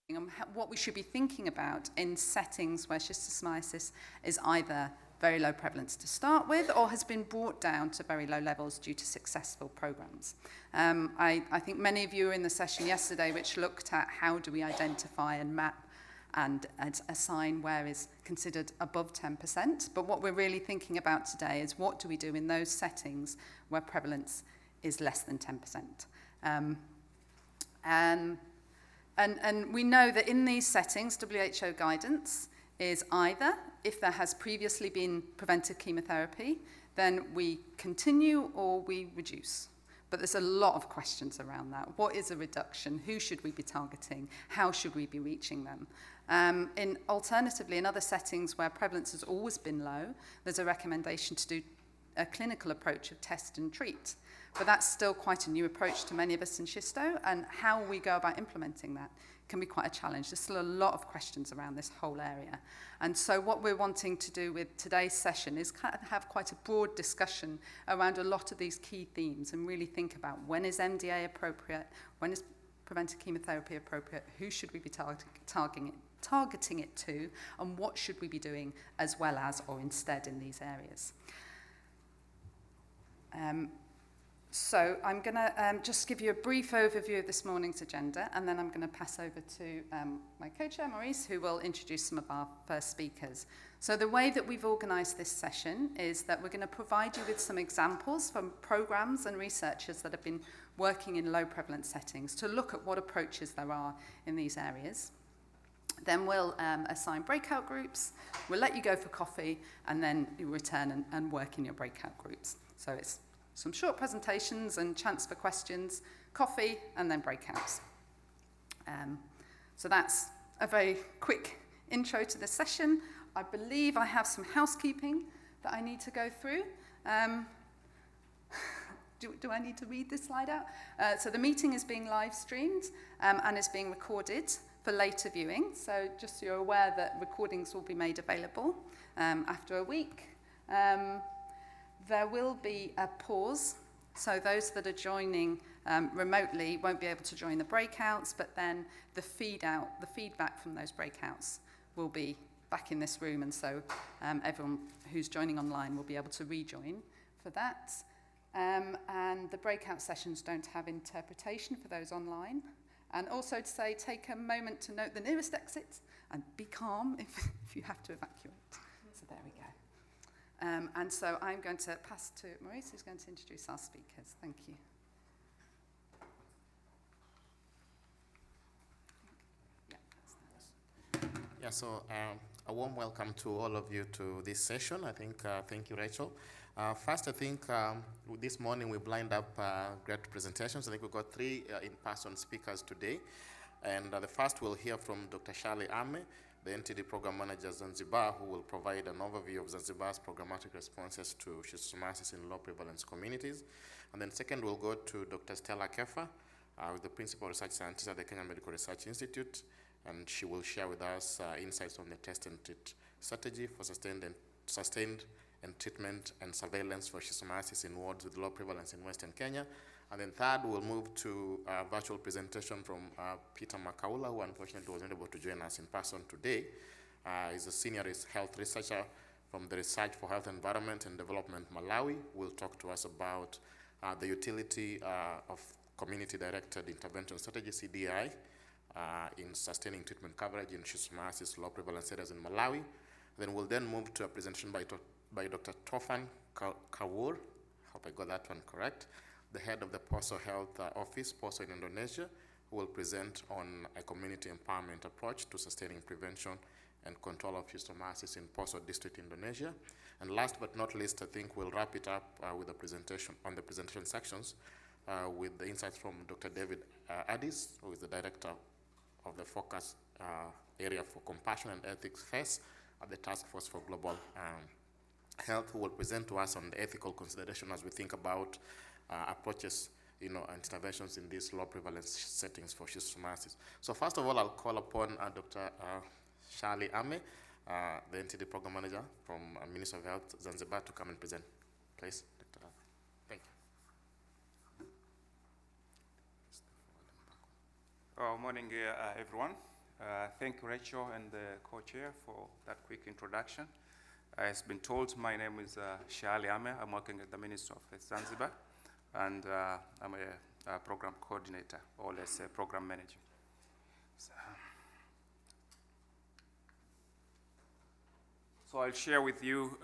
and what we should be thinking about in settings where schistosomiasis is either very low prevalence to start with or has been brought down to very low levels due to successful programs. I think many of you were in the session yesterday which looked at how do we identify and map and assign where is considered above 10%. But what we're really thinking about today is what do we do in those settings where prevalence is less than 10%. And we know that in these settings, WHO guidance is either, if there has previously been preventive chemotherapy, then we continue or we reduce. But there's a lot of questions around that. What is a reduction? Who should we be targeting? How should we be reaching them? Alternatively, in other settings where prevalence has always been low, there's a recommendation to do a clinical approach of test and treat. But that's still quite a new approach to many of us in Schisto, and how we go about implementing that can be quite a challenge. There's still a lot of questions around this whole area. And so what we're wanting to do with today's session is kind of have quite a broad discussion around a lot of these key themes and really think about when is MDA appropriate, when is preventive chemotherapy appropriate, who should we be targeting it to, and what should we be doing as well as or instead in these areas. So I'm going to just give you a brief overview of this morning's agenda, and then I'm going to pass over to my co-chair, Maurice, who will introduce some of our first speakers. So the way that we've organised this session is that we're going to provide you with some examples from programs and researchers that have been working in low prevalence settings to look at what approaches there are in these areas. Then we'll assign breakout groups, we'll let you go for coffee, and then you return and work in your breakout groups. So it's some short presentations and chance for questions, coffee, and then breakouts. So that's a very quick intro to the session. I believe I have some housekeeping that I need to go through. Do I need to read this slide out? So the meeting is being live streamed and is being recorded for later viewing. So just so you're aware that recordings will be made available after a week. There will be a pause, so those that are joining remotely won't be able to join the breakouts, but then the feedback from those breakouts will be back in this room, and so everyone who's joining online will be able to rejoin for that. And the breakout sessions don't have interpretation for those online. And also to say, take a moment to note the nearest exit and be calm if you have to evacuate. So there we go. And so I'm going to pass to Maurice, who's going to introduce our speakers. Thank you. Yeah, so a warm welcome to all of you to this session. I think, thank you, Rachel. First, I think this morning we lined up great presentations. I think we've got 3 in-person speakers today. And the first we'll hear from Dr. Charlie Ame, the NTD Program Manager Zanzibar, who will provide an overview of Zanzibar's programmatic responses to schistosomiasis in low prevalence communities. And then second, we'll go to Dr. Stella Kefa, who's the Principal Research Scientist at the Kenya Medical Research Institute, and she will share with us insights on the test and treat strategy for sustained and treatment and surveillance for schistosomiasis in wards with low prevalence in Western Kenya. And then third, we'll move to a virtual presentation from Peter Makaula, who unfortunately was not able to join us in person today. He's a senior health researcher from the Research for Health, Environment and Development, Malawi, who will talk to us about the utility of community-directed intervention strategy, CDI, in sustaining treatment coverage in schistosomiasis low prevalence areas in Malawi. Then we'll move to a presentation by Dr. Toffan Kawur, hope I got that one correct, the head of the Poso Health Office, Poso in Indonesia, who will present on a community empowerment approach to sustaining prevention and control of schistosomiasis in Poso district, Indonesia. And last but not least, I think we'll wrap it up with a presentation on the presentation sections with the insights from Dr. David Addis, who is the director of the focus area for compassion and ethics FACE at the Task Force for Global Health, who will present to us on the ethical consideration as we think about approaches, and interventions in these low prevalence settings for schistosomiasis. So first of all, I'll call upon Dr. Charlie Ame, the NTD Program Manager from Ministry of Health, Zanzibar, to come and present. Please, Dr. Thank you. Morning, everyone. Thank you, Rachel, and the co-chair for that quick introduction. As been told, my name is Shali Ame. I'm working at the Ministry of Health Zanzibar, and I'm a program coordinator, or let's say program manager. So I'll share with you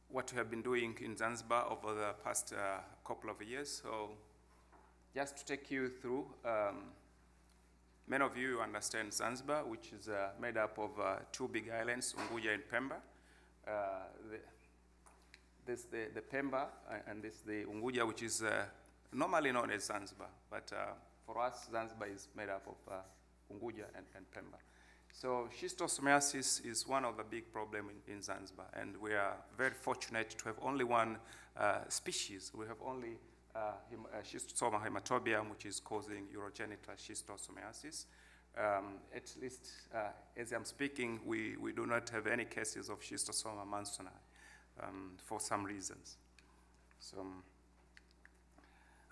what we have been doing in Zanzibar over the past couple of years. So just to take you through, many of you understand Zanzibar, which is made up of 2 big islands, Unguja and Pemba. This the Pemba, and this the Unguja, which is normally known as Zanzibar. But for us, Zanzibar is made up of Unguja and Pemba. So schistosomiasis is one of the big problems in Zanzibar, and we are very fortunate to have only one species. We have only Schistosoma hematobium, which is causing urogenital schistosomiasis. At least as I'm speaking, we do not have any cases of Schistosoma mansoni for some reasons. So,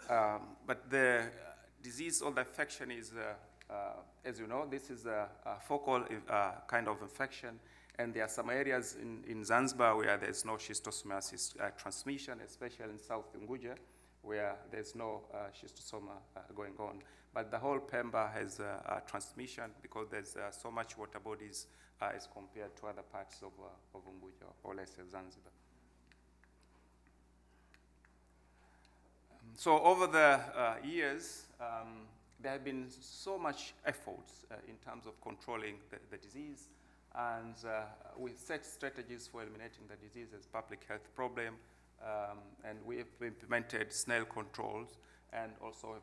but the disease or the infection is, as you know, this is a focal kind of infection, and there are some areas in Zanzibar where there's no schistosomiasis transmission, especially in South Unguja, where there's no schistosoma going on. But the whole Pemba has transmission because there's so much water bodies as compared to other parts of Unguja, or let's say Zanzibar. So over the years, there have been so much efforts in terms of controlling the disease, and we set strategies for eliminating the disease as public health problem, and we have implemented snail controls, and also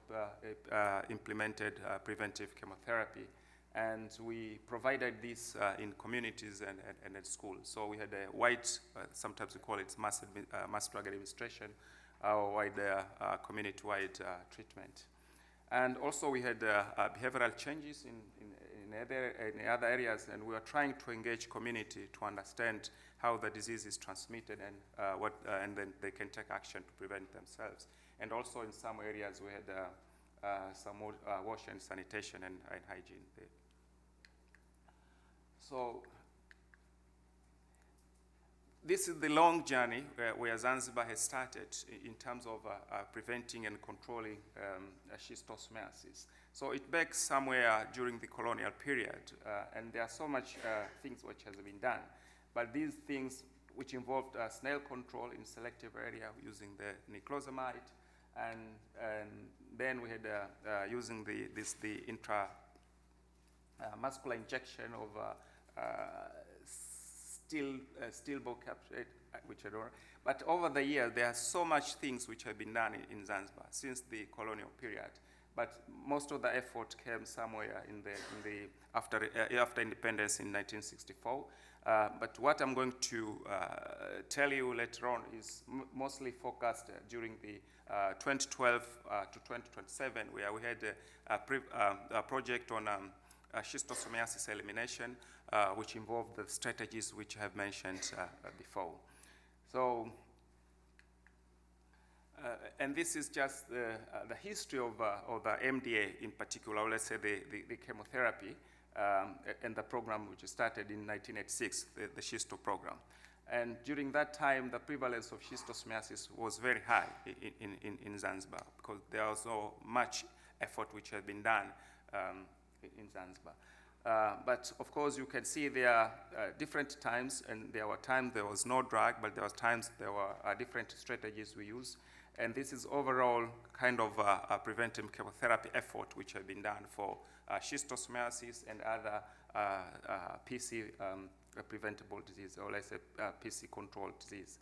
implemented preventive chemotherapy, and we provided this in communities and at schools. So we had a wide, sometimes we call it mass drug administration, or wide community-wide treatment. And also we had behavioral changes in other areas, and we are trying to engage community to understand how the disease is transmitted and and then they can take action to prevent themselves. And also in some areas we had some more wash and sanitation and hygiene there. So this is the long journey where Zanzibar has started in terms of preventing and controlling schistosomiasis. So it began somewhere during the colonial period, and there are so much things which has been done. But these things which involved snail control in selective area using the niclosamide, and then we had using the intramuscular injection of steel ball capsule, which I don't know. But over the years, there are so much things which have been done in Zanzibar since the colonial period. But most of the effort came somewhere after independence in 1964. But what I'm going to tell you later on is mostly focused during the 2012 to 2027, where we had a project on schistosomiasis elimination, which involved the strategies which I have mentioned before. So, and this is just the history of the MDA in particular, or let's say the chemotherapy, and the program which started in 1986, the Schisto program. And during that time, the prevalence of schistosomiasis was very high in Zanzibar, because there was so much effort which had been done in Zanzibar. But of course, you can see there are different times, and there were times there was no drug, but there were times there were different strategies we use. And this is overall kind of a preventive chemotherapy effort which have been done for schistosomiasis and other PC preventable disease, or let's say PC controlled disease.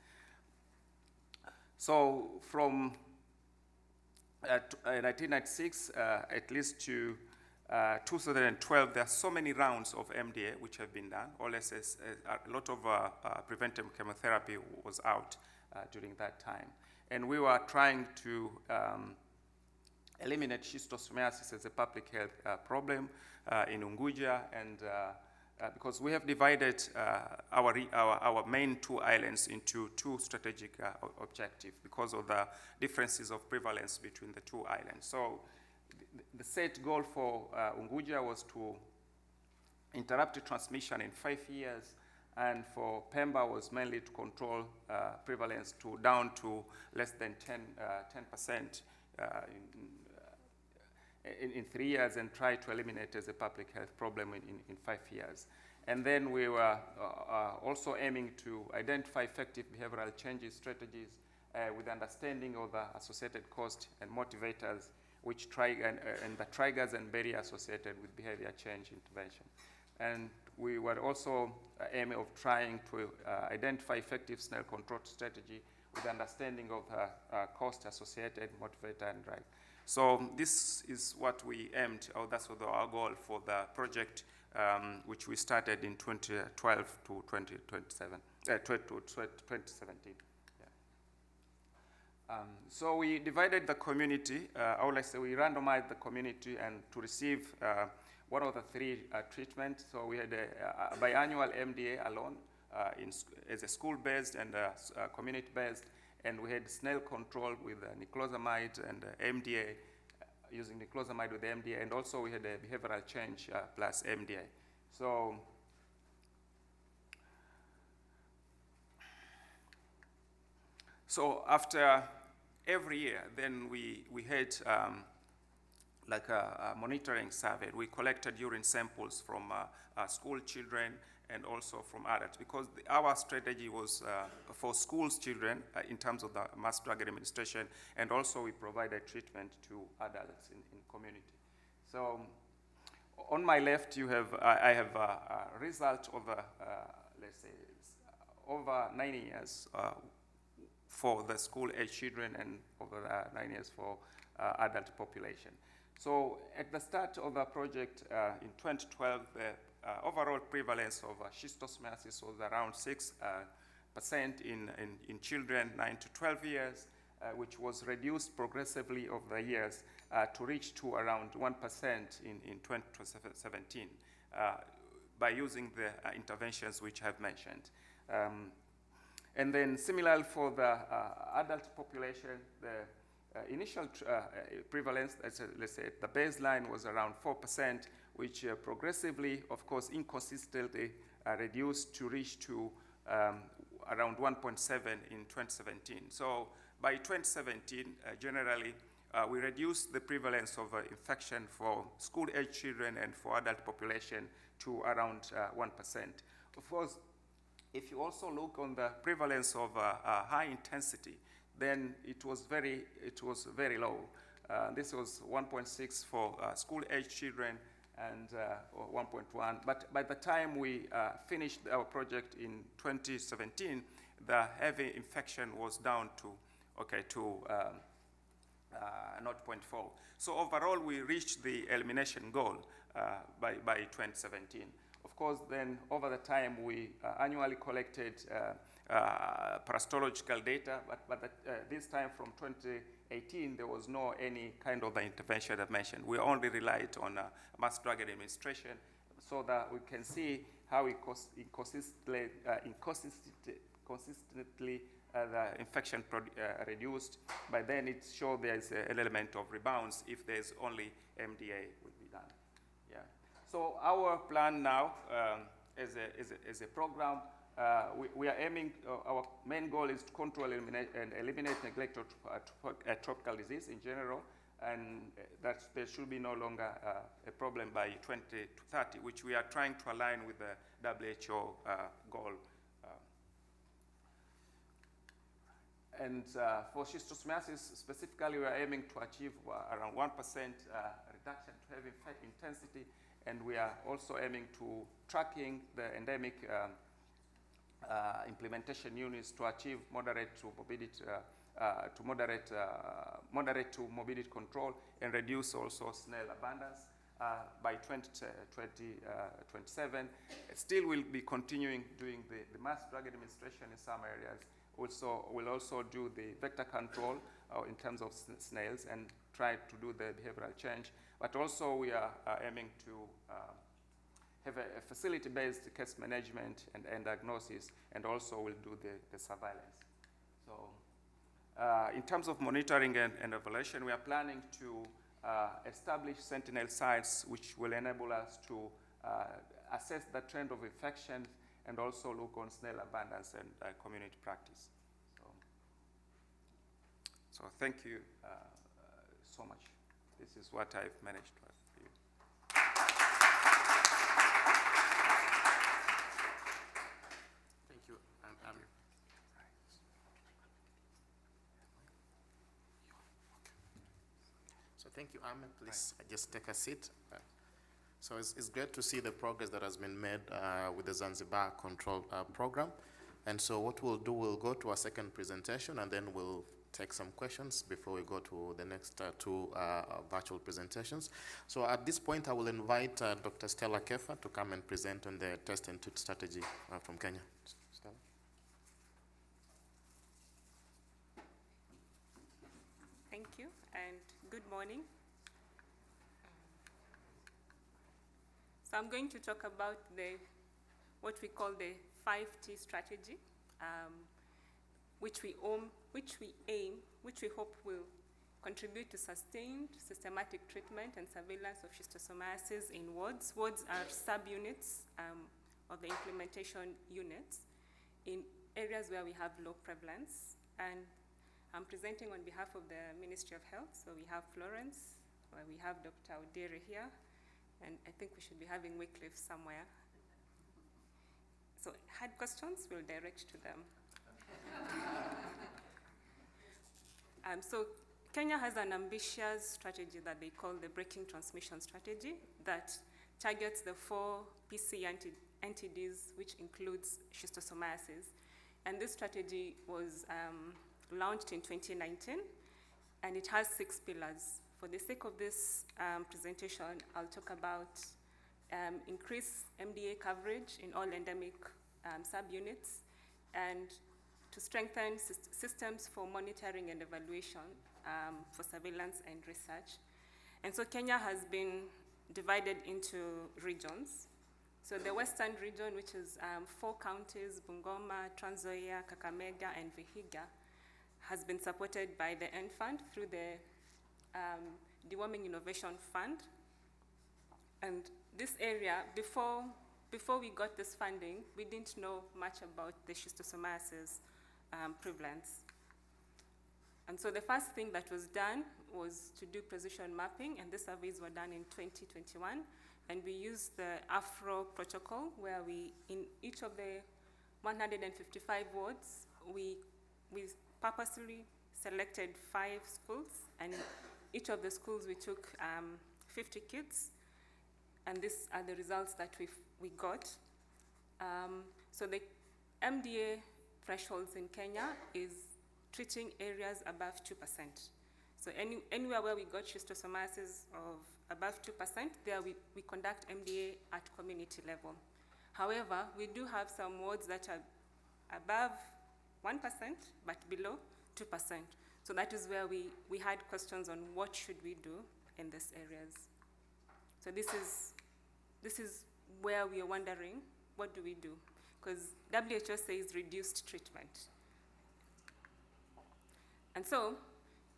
So from 1996 at least to 2012, there are so many rounds of MDA which have been done, or let's say a lot of preventive chemotherapy was out during that time. And we were trying to eliminate schistosomiasis as a public health problem in Unguja, and because we have divided our main 2 islands into 2 strategic objectives because of the differences of prevalence between the 2 islands. So the set goal for Unguja was to interrupt transmission in 5 years, and for Pemba was mainly to control prevalence down to less than 10% in 3 years, and try to eliminate as a public health problem in 5 years. And then we were also aiming to identify effective behavioral changes strategies with understanding of the associated costs and motivators, which and the triggers and barriers associated with behavior change intervention. And we were also aiming of trying to identify effective snail control strategy with understanding of the cost associated, motivator, and drive. So this is what we aimed, or that's what our goal for the project, which we started in 2012 to 2017. So we divided the community, or let's say we randomized the community and to receive one of the 3 treatments. So we had a biannual MDA alone as a school-based and community-based, and we had snail control with niclosamide and MDA, using niclosamide with MDA, and also we had a behavioral change plus MDA. So after every year, then we had like a monitoring survey. We collected urine samples from school children and also from adults, because our strategy was for schools children in terms of the mass drug administration, and also we provided treatment to adults in community. So on my left, you have I have a result of let's say over 9 years for the school-age children and over 9 years for adult population. So at the start of the project in 2012, the overall prevalence of schistosomiasis was around 6% in children 9 to 12 years, which was reduced progressively over the years to reach to around 1% in 2017 by using the interventions which I've mentioned. And then similarly for the adult population, the initial prevalence, let's say the baseline was around 4%, which progressively, of course, inconsistently reduced to reach to around 1.7 in 2017. So by 2017, generally, we reduced the prevalence of infection for school-age children and for adult population to around 1%. Of course, if you also look on the prevalence of high intensity, then it was very low. This was 1.6 for school-age children and 1.1. But by the time we finished our project in 2017, the heavy infection was down to 0.4. So overall, we reached the elimination goal by 2017. Of course, then over the time, we annually collected parasitological data, but this time from 2018, there was no any kind of the intervention I mentioned. We only relied on mass drug administration so that we can see how consistently the infection reduced. By then, it showed there's an element of rebounds if there's only MDA would be done. Yeah. So our plan now as a program, we are aiming, our main goal is to control and eliminate neglect of tropical disease in general, and that there should be no longer a problem by 2030, which we are trying to align with the WHO goal. And for schistosomiasis specifically, we are aiming to achieve around 1% reduction to heavy intensity, and we are also aiming to tracking the endemic implementation units to achieve moderate to morbidity control and reduce also snail abundance by 2027. Still, we'll be continuing doing the mass drug administration in some areas. We'll also do the vector control in terms of snails and try to do the behavioral change. But also, we are aiming to have a facility-based case management and diagnosis, and also we'll do the surveillance. So in terms of monitoring and evaluation, we are planning to establish sentinel sites which will enable us to assess the trend of infection and also look on snail abundance and community practice. So thank you so much. This is what I've managed to have for you. Thank you. So thank you, Ahmed. Please just take a seat. So it's great to see the progress that has been made with the Zanzibar control program. And so what we'll do, we'll go to our second presentation, and then we'll take some questions before we go to the next two virtual presentations. So at this point, I will invite Dr. Stella Kefa to come and present on the test and treat strategy from Kenya. Stella? Thank you, and good morning. So I'm going to talk about what we call the 5T strategy, which we hope will contribute to sustained systematic treatment and surveillance of schistosomiasis in wards. Wards are subunits of the implementation units in areas where we have low prevalence. And I'm presenting on behalf of the Ministry of Health. So we have Florence, where we have Dr. Odere here, and I think we should be having Wycliffe somewhere. So had questions, we'll direct to them. So Kenya has an ambitious strategy that they call the breaking transmission strategy that targets the 4 PC entities, which includes schistosomiasis. And this strategy was launched in 2019, and it has 6 pillars. For the sake of this presentation, I'll talk about increase MDA coverage in all endemic subunits, and to strengthen systems for monitoring and evaluation for surveillance and research. And so Kenya has been divided into regions. So the Western region, which is 4 counties, Bungoma, Trans Nzoia, Kakamega, and Vihiga, has been supported by the N Fund through the Deworming Innovation Fund. And this area, before we got this funding, we didn't know much about the schistosomiasis prevalence. And so the first thing that was done was to do precision mapping, and the surveys were done in 2021. And we used the AFRO protocol, where in each of the 155 wards, we purposely selected 5 schools, and in each of the schools we took 50 kids, and these are the results that we got. So the MDA thresholds in Kenya is treating areas above 2%. So anywhere where we got schistosomiasis of above 2%, there we conduct MDA at community level. However, we do have some wards that are above 1%, but below 2%. So that is where we had questions on what should we do in these areas. So this is where we are wondering, what do we do? Because WHO says reduced treatment. And so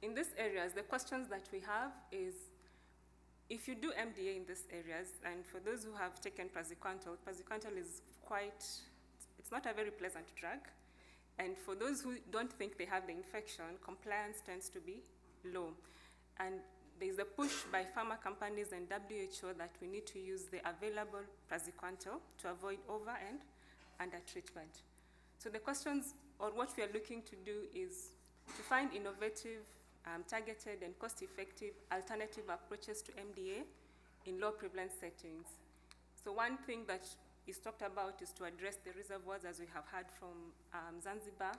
in these areas, the questions that we have is, if you do MDA in these areas, and for those who have taken praziquantel is it's not a very pleasant drug. And for those who don't think they have the infection, compliance tends to be low. And there's a push by pharma companies and WHO that we need to use the available praziquantel to avoid over and under treatment. So the questions, or what we are looking to do, is to find innovative, targeted and cost-effective alternative approaches to MDA in low prevalence settings. So one thing that is talked about is to address the reservoirs, as we have heard from Zanzibar,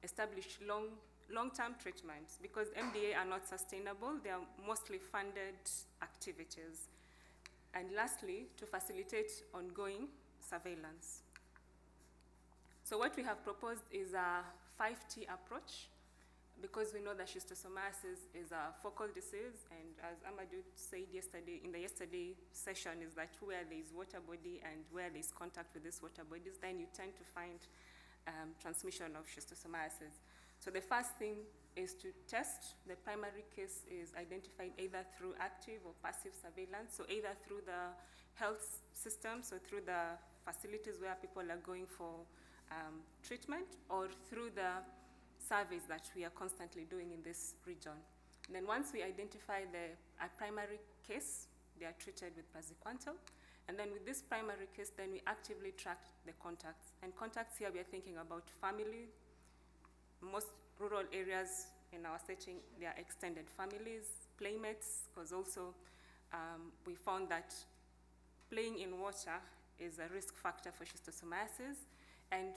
establish long-term treatments, because MDA are not sustainable. They are mostly funded activities. And lastly, to facilitate ongoing surveillance. So what we have proposed is a 5T approach, because we know that schistosomiasis is a focal disease, and as Amadou said yesterday, in the yesterday session, is that where there is water body and where there is contact with these water bodies, then you tend to find transmission of schistosomiasis. So the first thing is to test. The primary case is identified either through active or passive surveillance, so either through the health system, so through the facilities where people are going for treatment, or through the surveys that we are constantly doing in this region. And then once we identify a primary case, they are treated with praziquantel. And then with this primary case, then we actively track the contacts. And contacts here, we are thinking about family. Most rural areas in our setting, they are extended families, playmates, because also we found that playing in water is a risk factor for schistosomiasis, and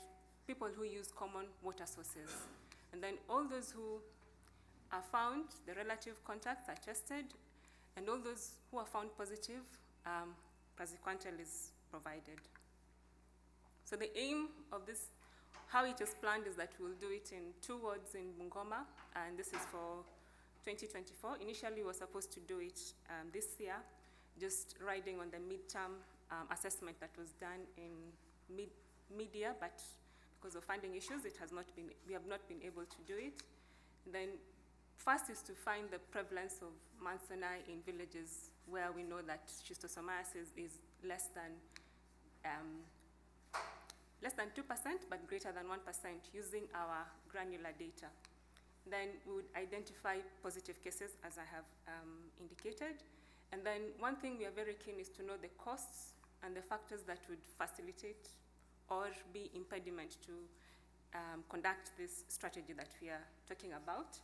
people who use common water sources. And then all those who are found, the relative contacts are tested, and all those who are found positive, praziquantel is provided. So the aim of this, how it is planned, is that we'll do it in 2 wards in Bungoma, and this is for 2024. Initially, we were supposed to do it this year, just riding on the midterm assessment that was done in mid-year, but because of funding issues, we have not been able to do it. And then first is to find the prevalence of Mansoni in villages where we know that schistosomiasis is less than 2%, but greater than 1% using our granular data. Then we would identify positive cases, as I have indicated. And then one thing we are very keen is to know the costs and the factors that would facilitate or be impediment to conduct this strategy that we are talking about.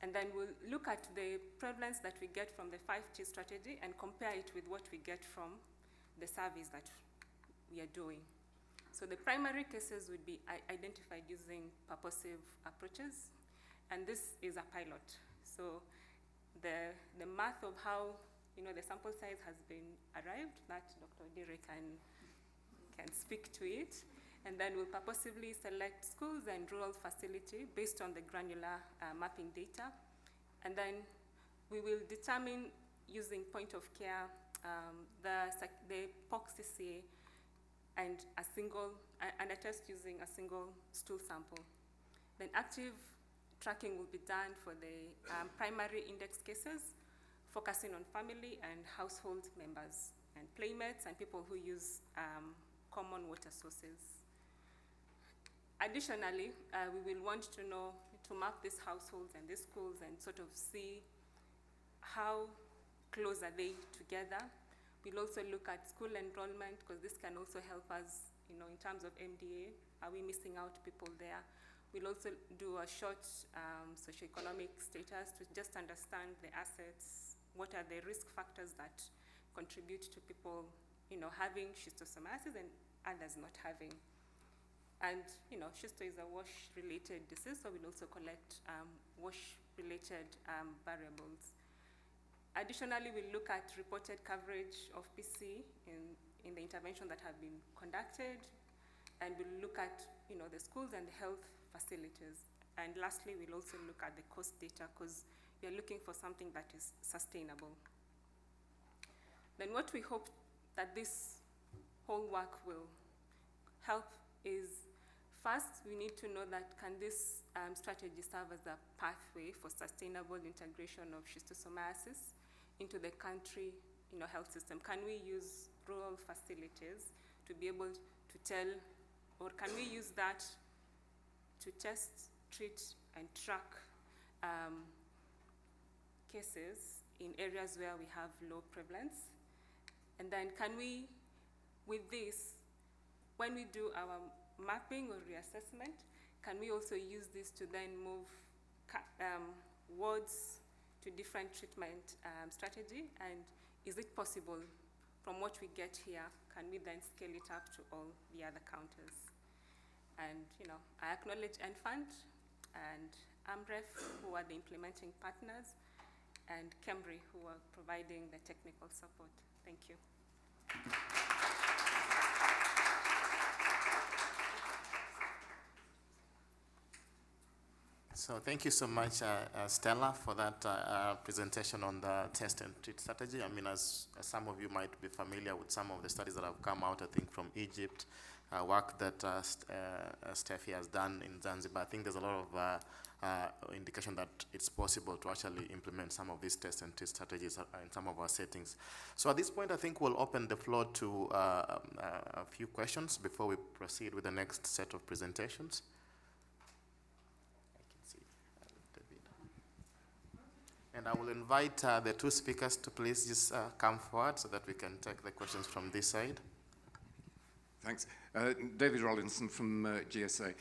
And then we'll look at the prevalence that we get from the 5T strategy and compare it with what we get from the surveys that we are doing. So the primary cases would be identified using purposive approaches, and this is a pilot. So the math of how the sample size has been arrived, that Dr. Odire can speak to it. And then we'll purposively select schools and rural facility based on the granular mapping data. And then we will determine, using point of care, the POC-CCA and a test using a single stool sample. Then active tracking will be done for the primary index cases, focusing on family and household members and playmates and people who use common water sources. Additionally, we will want to map these households and these schools and sort of see how close are they together. We'll also look at school enrollment, because this can also help us, in terms of MDA. Are we missing out people there? We'll also do a short socioeconomic status to just understand the assets, what are the risk factors that contribute to people, having schistosomiasis and others not having. And, schisto is a wash-related disease, so we'll also collect wash-related variables. Additionally, we'll look at reported coverage of PC in the intervention that have been conducted, and we'll look at, the schools and the health facilities. And lastly, we'll also look at the cost data, because we are looking for something that is sustainable. Then what we hope that this whole work will help is, first, we need to know that can this strategy serve as a pathway for sustainable integration of schistosomiasis into the country health system? Can we use rural facilities to be able to tell, or can we use that to test, treat, and track cases in areas where we have low prevalence? And then can we, with this, when we do our mapping or reassessment, can we also use this to then move wards to different treatment strategy? And is it possible, from what we get here, can we then scale it up to all the other counters? And I acknowledge NFund and AMREF, who are the implementing partners, and Cambry, who are providing the technical support. Thank you. So thank you so much, Stella, for that presentation on the test and treat strategy. I mean, as some of you might be familiar with some of the studies that have come out, I think, from Egypt, work that Steffi has done in Zanzibar. I think there's a lot of indication that it's possible to actually implement some of these test and treat strategies in some of our settings. So at this point, I think we'll open the floor to a few questions before we proceed with the next set of presentations. I can see David. And I will invite the two speakers to please just come forward so that we can take the questions from this side. Thanks. David Rollinson from GSA.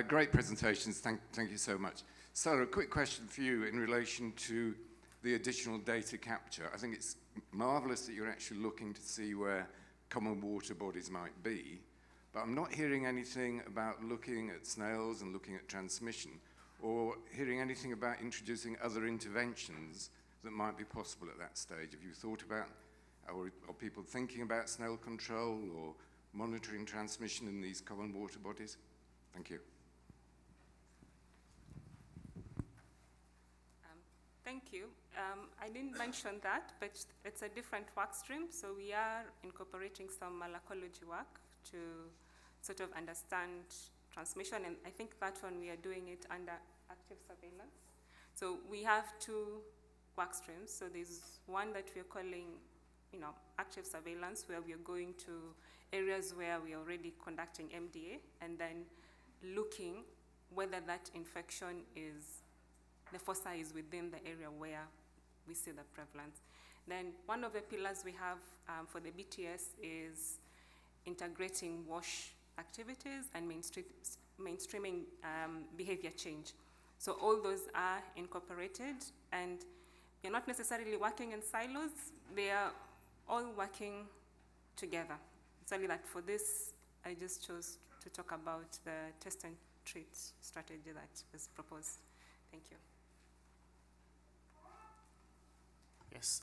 Great presentations, thank you so much. Sarah, a quick question for you in relation to the additional data capture. I think it's marvellous that you're actually looking to see where common water bodies might be, but I'm not hearing anything about looking at snails and looking at transmission, or hearing anything about introducing other interventions that might be possible at that stage. Have you thought about, or are people thinking about snail control or monitoring transmission in these common water bodies? Thank you. Thank you. I didn't mention that, but it's a different work stream. So we are incorporating some malacology work to sort of understand transmission, and I think that one we are doing it under active surveillance. So we have two work streams. So there's one that we're calling, active surveillance, where we are going to areas where we are already conducting MDA, and then looking whether that infection is, the fossa is within the area where we see the prevalence. Then one of the pillars we have for the BTS is integrating WASH activities and mainstreaming behavior change. So all those are incorporated, and you're not necessarily working in silos, they are all working together. It's only that for this, I just chose to talk about the test and treat strategy that was proposed. Thank you. Yes,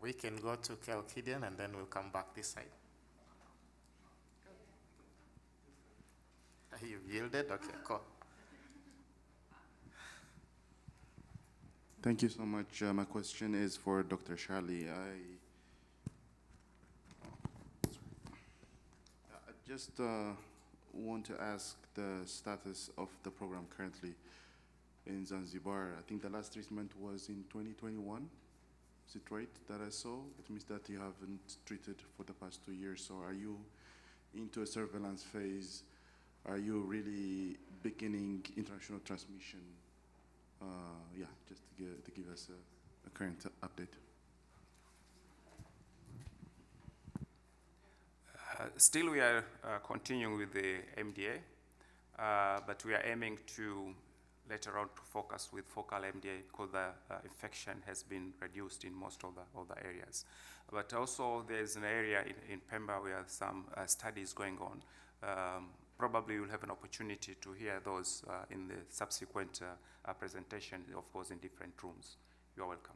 we can go to Kelkidian and then we'll come back this side. You've yielded? Okay, cool. Thank you so much. My question is for Dr. Charlie. I just want to ask the status of the program currently in Zanzibar. I think the last treatment was in 2021. Is it right that I saw? It means that you haven't treated for the past 2 years. So are you into a surveillance phase? Are you really beginning international transmission? Yeah, just to give us a current update. Still, we are continuing with the MDA, but we are aiming to later on to focus with focal MDA because the infection has been reduced in most of the areas. But also there's an area in Pemba where some studies going on. Probably you'll have an opportunity to hear those in the subsequent presentation, of course, in different rooms. You're welcome.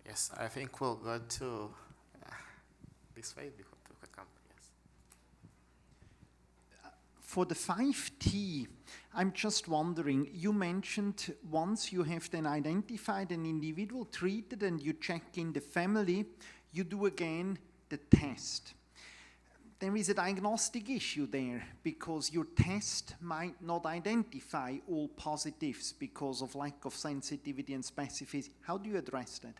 Yes, I think we'll go to this way before to come. Yes. For the 5T, I'm just wondering, you mentioned once you have then identified an individual treated and you check in the family, you do again the test. There is a diagnostic issue there because your test might not identify all positives because of lack of sensitivity and specificity. How do you address that?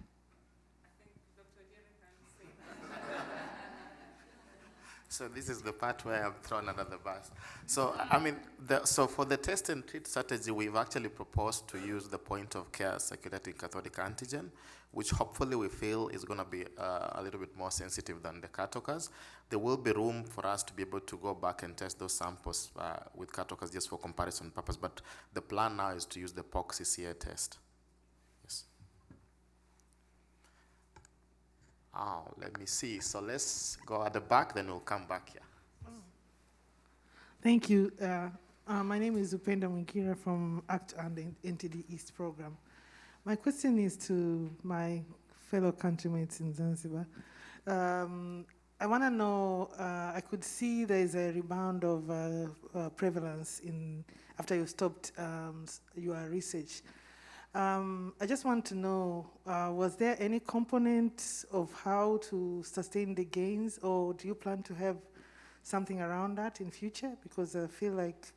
So this is the part where I'm thrown under the bus. So, I mean, so for the test and treat strategy, we've actually proposed to use the point of care circulating cathodic antigen, which hopefully we feel is going to be a little bit more sensitive than the catocars. There will be room for us to be able to go back and test those samples with catocars just for comparison purpose, but the plan now is to use the POC-CCA test. Yes. Oh, let me see. So let's go at the back, then we'll come back here. Thank you. My name is Upenda Mwinkira from ACT and NTD East program. My question is to my fellow countrymates in Zanzibar. I want to know, I could see there is a rebound of prevalence after you stopped your research. I just want to know, was there any component of how to sustain the gains, or do you plan to have something around that in future? Because I feel like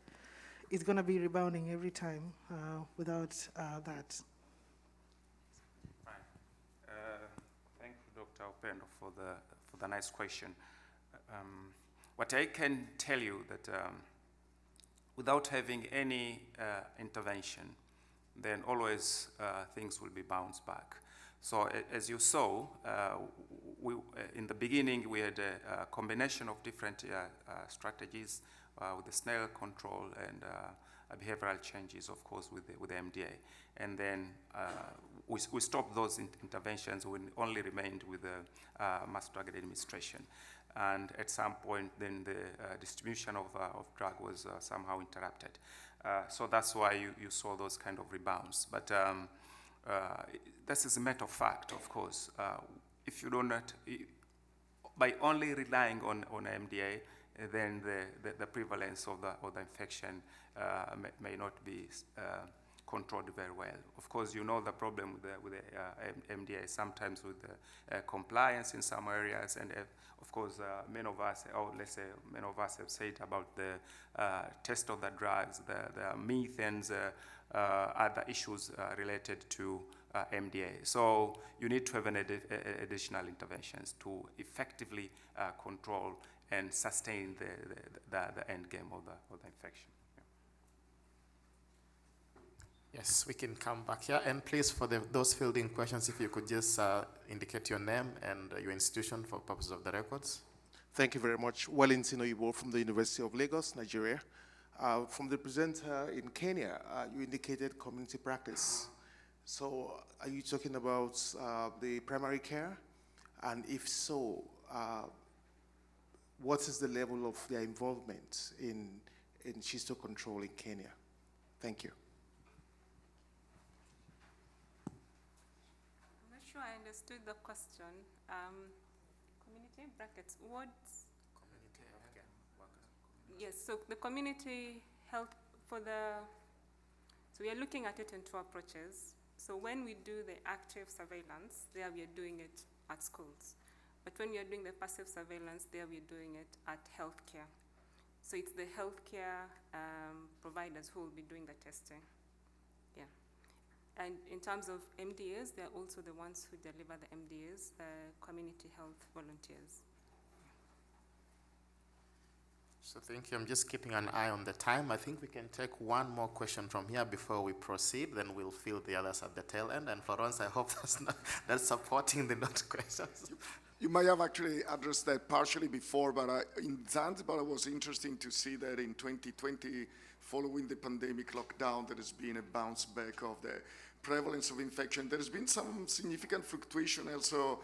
it's going to be rebounding every time without that. Thank you, Dr. Upendo, for the nice question. What I can tell you that without having any intervention, then always things will be bounced back. So as you saw, in the beginning we had a combination of different strategies with the snail control and behavioral changes, of course, with the MDA. And then we stopped those interventions. We only remained with the mass drug administration. And at some point, then the distribution of drug was somehow interrupted. So that's why you saw those kind of rebounds. But this is a matter of fact, of course. If you do not, by only relying on MDA, then the prevalence of the infection may not be controlled very well. Of course, you know the problem with the MDA, sometimes with the compliance in some areas, and of course, many of us, or let's say many of us have said about the test of the drugs, the myth and other issues related to MDA. So you need to have additional interventions to effectively control and sustain the end game of the infection. Yes, we can come back here. And please, for those fielding questions, if you could just indicate your name and your institution for purposes of the records. Thank you very much. Wellington Oyibo from the University of Lagos, Nigeria. From the presenter in Kenya, you indicated community practice. So are you talking about the primary care? And if so, what is the level of their involvement in schisto control in Kenya? Thank you. I'm not sure I understood the question. Community brackets, what? Community healthcare workers. Yes, so the community health so we are looking at it in two approaches. So when we do the active surveillance, there we are doing it at schools. But when we are doing the passive surveillance, there we are doing it at healthcare. So it's the healthcare providers who will be doing the testing. Yeah. And in terms of MDAs, they're also the ones who deliver the MDAs, the community health volunteers. So thank you. I'm just keeping an eye on the time. I think we can take one more question from here before we proceed. Then we'll fill the others at the tail end. And Florence, I hope that's supporting the not questions. You might have actually addressed that partially before, but in Zanzibar, it was interesting to see that in 2020, following the pandemic lockdown, there has been a bounce back of the prevalence of infection. There has been some significant fluctuation also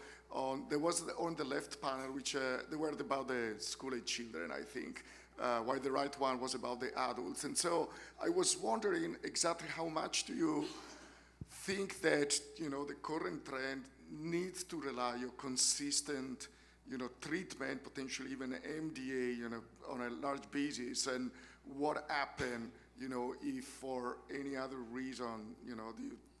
there was on the left panel, which they were about the school-age children, I think, while the right one was about the adults. And so I was wondering exactly how much do you think that, the current trend needs to rely on consistent, treatment, potentially even MDA, on a large basis, and what happened, if for any other reason,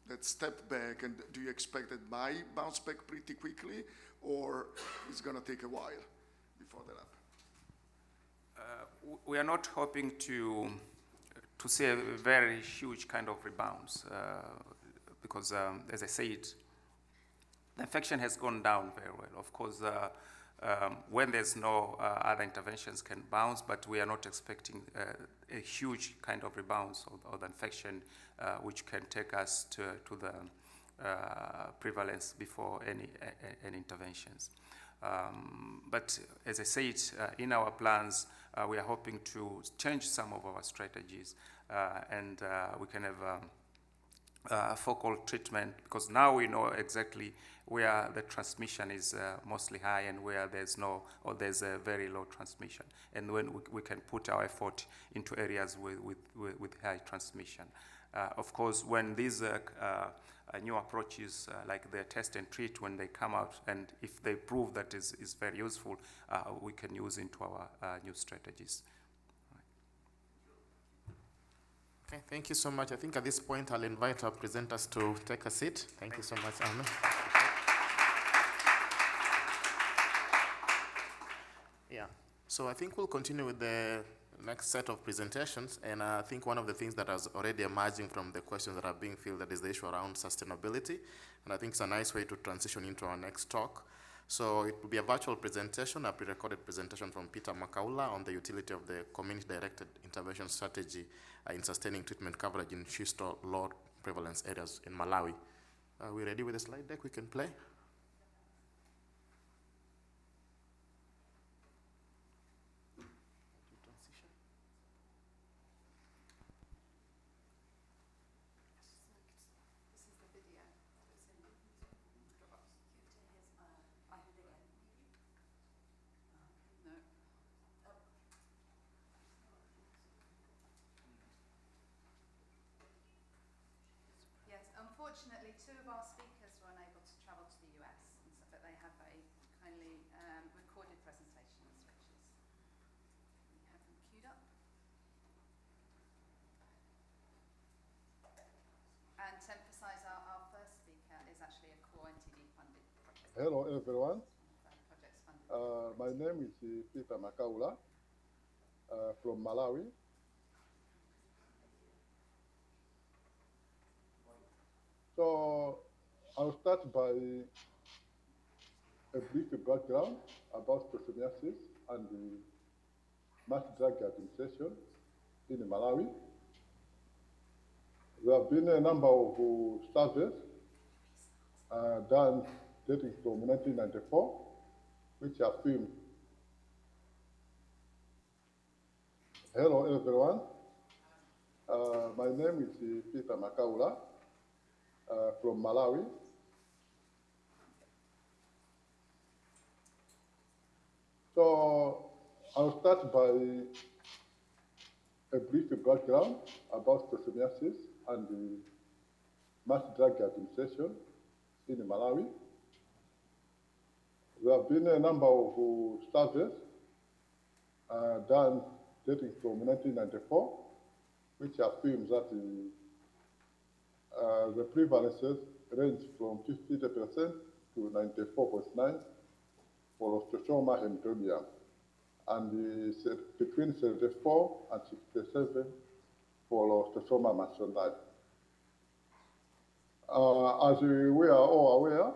that step back, and do you expect it might bounce back pretty quickly, or it's going to take a while before that happens? We are not hoping to see a very huge kind of rebounds because, as I said, the infection has gone down very well. Of course, when there's no other interventions can bounce, but we are not expecting a huge kind of rebounds of the infection, which can take us to the prevalence before any interventions. But as I said, in our plans, we are hoping to change some of our strategies, and we can have focal treatment, because now we know exactly where the transmission is mostly high and where there's a very low transmission, and when we can put our effort into areas with high transmission. Of course, when these new approaches like the test and treat, when they come out, and if they prove that is very useful, we can use into our new strategies. Okay, thank you so much. I think at this point I'll invite our presenters to take a seat. Thank you so much, Anna. Yeah. So I think we'll continue with the next set of presentations, and I think one of the things that is already emerging from the questions that are being fielded is the issue around sustainability, and I think it's a nice way to transition into our next talk. So it will be a virtual presentation, a pre-recorded presentation from Peter Makaula on the utility of the community-directed intervention strategy in sustaining treatment coverage in schisto low prevalence areas in Malawi. Are we ready with the slide deck? We can play. Unfortunately, two of our speakers were unable to travel to the US, but they have very kindly recorded presentations, which is, we have them queued up. And to emphasize, our first speaker is actually a COR-NTD funded project. Hello, everyone. Projects funded. My name is Peter Makaula from Malawi. So I'll start by a brief background about schistosomiasis and the mass drug administration in Malawi. There have been a number of surveys done dating from 1994, which affirm. Hello, everyone. My name is Peter Makaula. From Malawi. So I'll start by a brief background about schistosomiasis and the mass drug administration in Malawi. There have been a number of surveys done dating from 1994, which affirms that the prevalences range from 50% to 94.9 for Osteosoma hematobium, and between 74 and 67 for Osteosoma mansionii. As we are all aware,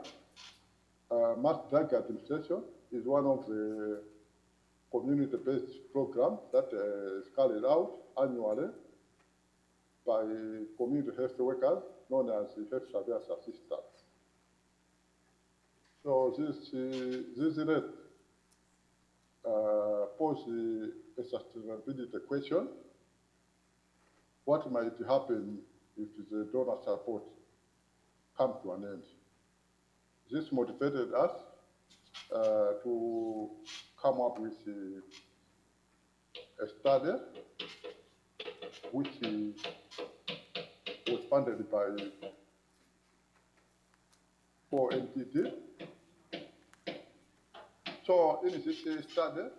mass drug administration is one of the community-based programs that is carried out annually by community health workers known as health service assistants. So this rate poses a sustainability question. What might happen if the donor support comes to an end? This motivated us to come up with a study which was funded by COR-NTD. So in this study,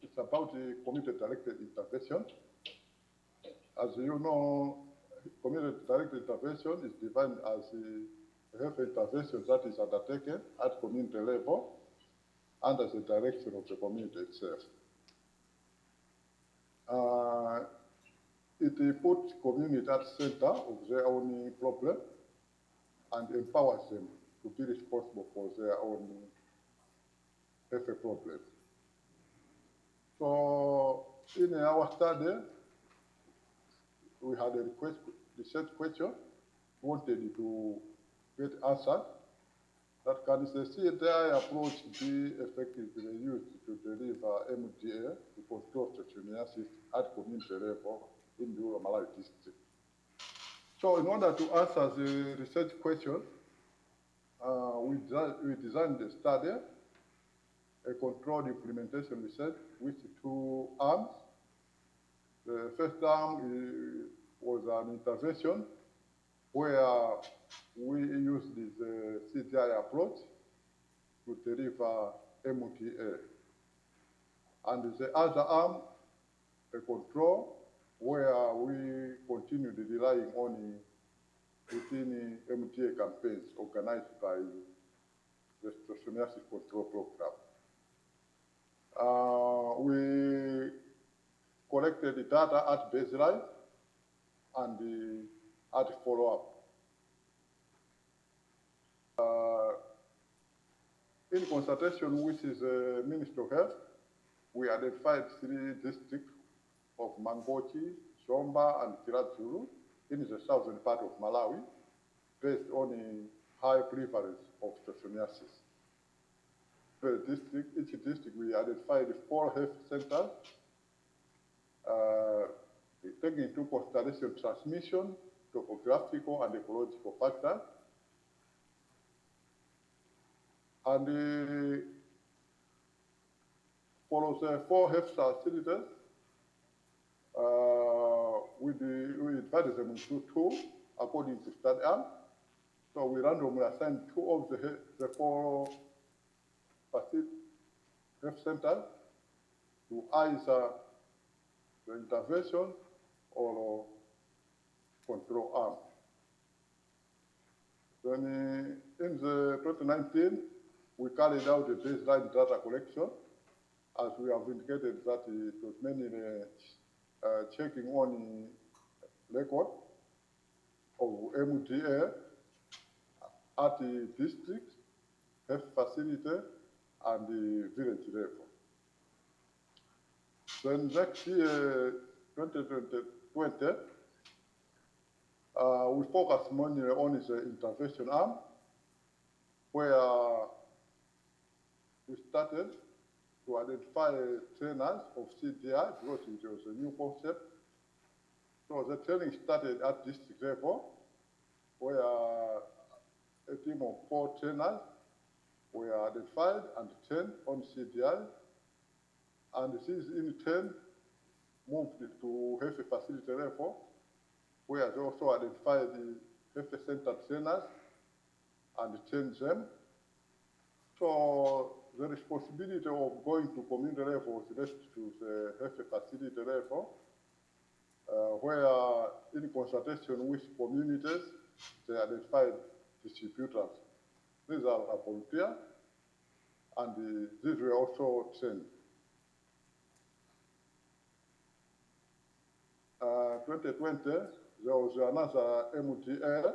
it's about the community-directed intervention. As you know, community-directed intervention is defined as a health intervention that is undertaken at community level under the direction of the community itself. It puts community at the center of their own problem and empowers them to be responsible for their own health problems. So in our study, we had a research question, wanted to get answered. That can the CDI approach be effectively used to deliver MDA to control schistosomiasis at community level in the rural Malawi district? So in order to answer the research question, we designed the study, a controlled implementation research with two arms. The first arm was an intervention where we used the CDI approach to deliver MTA. And the other arm, a control, where we continued relying on routine MTA campaigns organized by the Schistosomiasis Control Program. We collected the data at baseline and at follow-up. In consultation with the Ministry of Health, we identified 3 districts of Mangochi, Zomba, and Tiradzulu in the southern part of Malawi, based on a high prevalence of schistosomiasis. Each district, we identified 4 health centers, taking into consideration transmission, topographical, and ecological factors. And for the 4 health facilities, we divided them into 2 according to study arm. So we randomly assigned 2 of the 4 health centers to either the intervention or control arm. Then in the 2019, we carried out a baseline data collection, as we have indicated that it was mainly checking on record of MDA at the district, health facility, and the village level. Then next year, 2020, we focus mainly on the intervention arm, where we started to identify trainers of CDI, because it was a new concept. So the training started at district level, where a team of 4 trainers were identified and trained on CDI, and these in turn moved to health facility level, where they also identified the health center trainers and trained them. So the responsibility of going to community level was left to the health facility level, where in consultation with communities, they identified distributors. These are volunteers, and these were also trained. 2020, there was another MDA,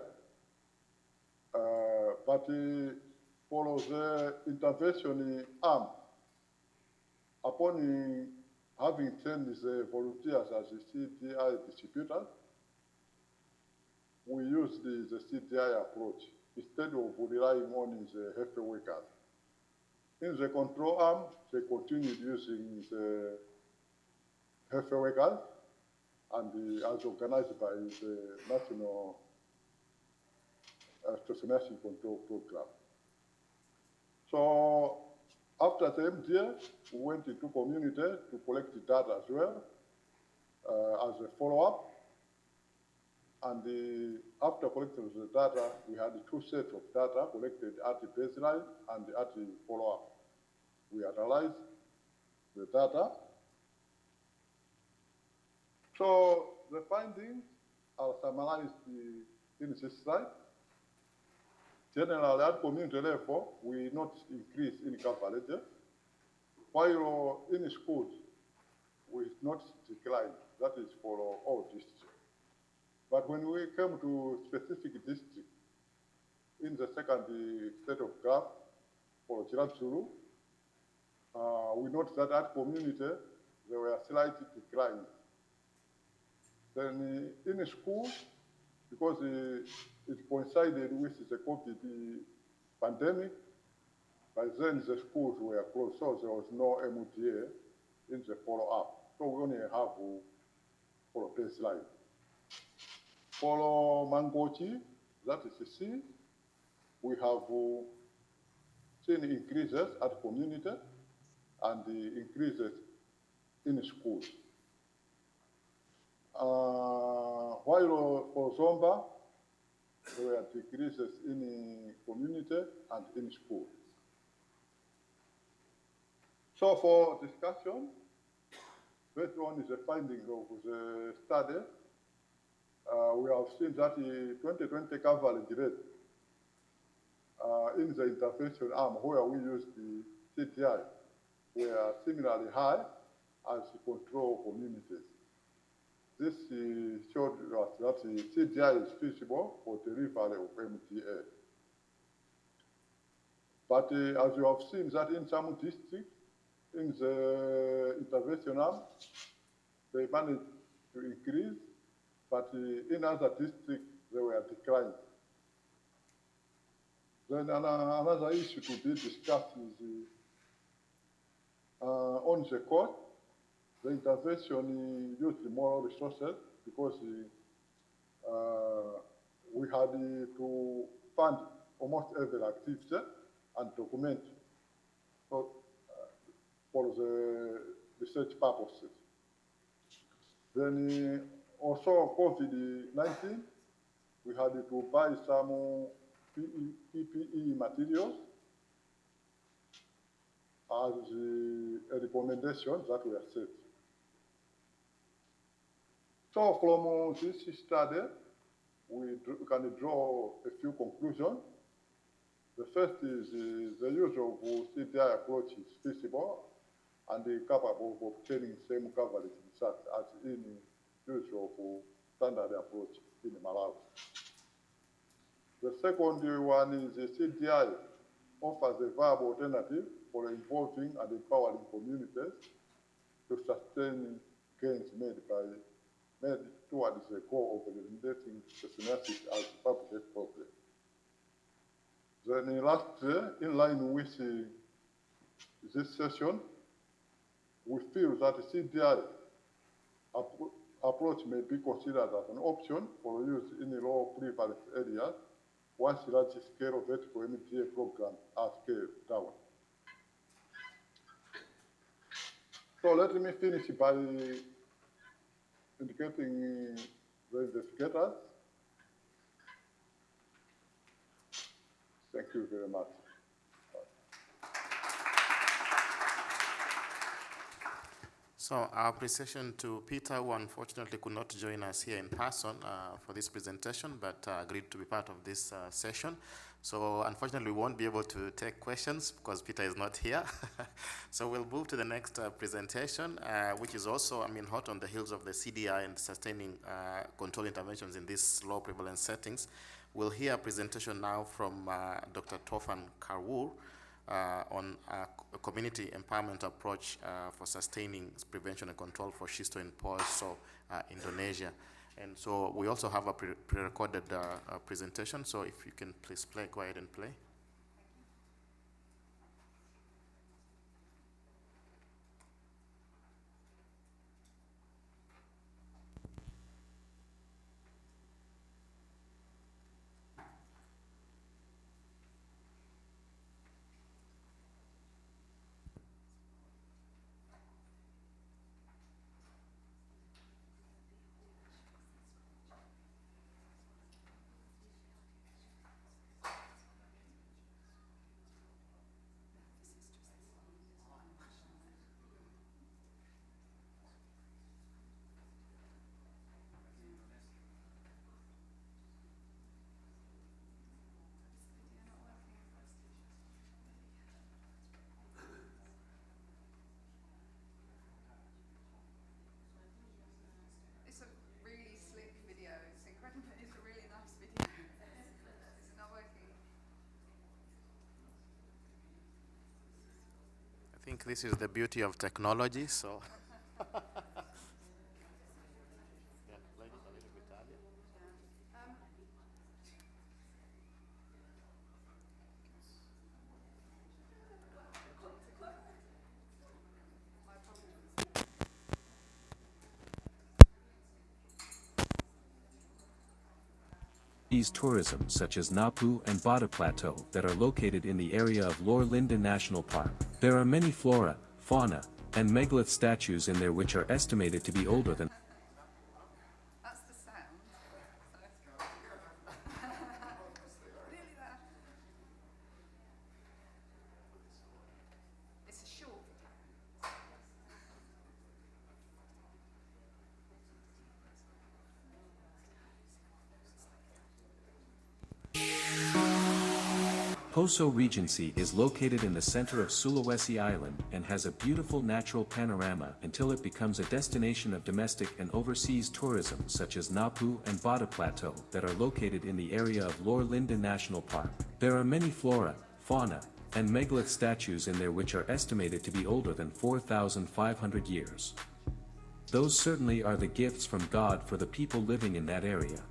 but for the intervention arm, upon having trained the volunteers as the CDI distributors, we used the CDI approach instead of relying on the health workers. In the control arm, they continued using the health workers and as organized by the National Schistosomiasis Control Program. So after the MDA, we went into community to collect the data as well as a follow-up. And after collecting the data, we had 2 sets of data collected at the baseline and at the follow-up. We analyzed the data. So the findings are summarized in this slide. Generally, at community level, we not increase in coverage, while in schools, we not decline. That is for all districts. But when we come to specific districts, in the second set of graph for Tiradzulu, we note that at community, there were slight declines. Then in schools, because it coincided with the COVID pandemic, by then the schools were closed, so there was no MDA in the follow-up. So we only have for baseline. For Mangochi, that is the C, we have seen increases at community and the increases in schools. While for Zomba, there were decreases in community and in school. So for discussion, based on the findings of the study, we have seen that the 2020 coverage rate in the intervention arm, where we use the CTI, were similarly high as control communities. This showed us that the CDI is feasible for delivery of MDA. But as you have seen that in some districts, in the intervention arm, they managed to increase, but in other districts, they were declining. Then another issue to be discussed is on the court, the intervention used more resources because we had to fund almost every activity and document for the research purposes. Then also COVID-19, we had to buy some PPE materials as a recommendation that we are set. So from this study, we can draw a few conclusions. The first is the use of CDI approach is feasible and capable of obtaining same coverage results as in use of standard approach in Malawi. The second one is the CDI offers a viable alternative for involving and empowering communities to sustain gains made towards the goal of eliminating schistosomiasis as a public health problem. Then lastly, in line with this session, we feel that the CDI approach may be considered as an option for use in low prevalence areas once large-scale vertical MDA programs are scaled down. So let me finish by indicating the investigators. Thank you very much. So our appreciation to Peter, who unfortunately could not join us here in person for this presentation, but agreed to be part of this session. So unfortunately, we won't be able to take questions because Peter is not here. So we'll move to the next presentation, which is also, hot on the heels of the CDI and sustaining control interventions in these low prevalence settings. We'll hear a presentation now from Dr. Tofan Karwur on a community empowerment approach for sustaining prevention and control for schisto in Poso, Indonesia. And so we also have a pre-recorded presentation. So if you can please go ahead and play. It's a really slick video. It's incredible. It's a really nice video. Is it not working? I think this is the beauty of technology. So. Tourism such as Napu and Bada Plateau that are located in the area of Lore Linda National Park. There are many flora, fauna, and megalith statues in there which are estimated to be older than That's the sound. Really there. It's a short video. Poso Regency is located in the center of Sulawesi Island and has a beautiful natural panorama until it becomes a destination of domestic and overseas tourism such as Napu and Bada Plateau that are located in the area of Lor Linda National Park. There are many flora, fauna, and megalith statues in there which are estimated to be older than 4,500 years. Those certainly are the gifts from God for the people living in that area.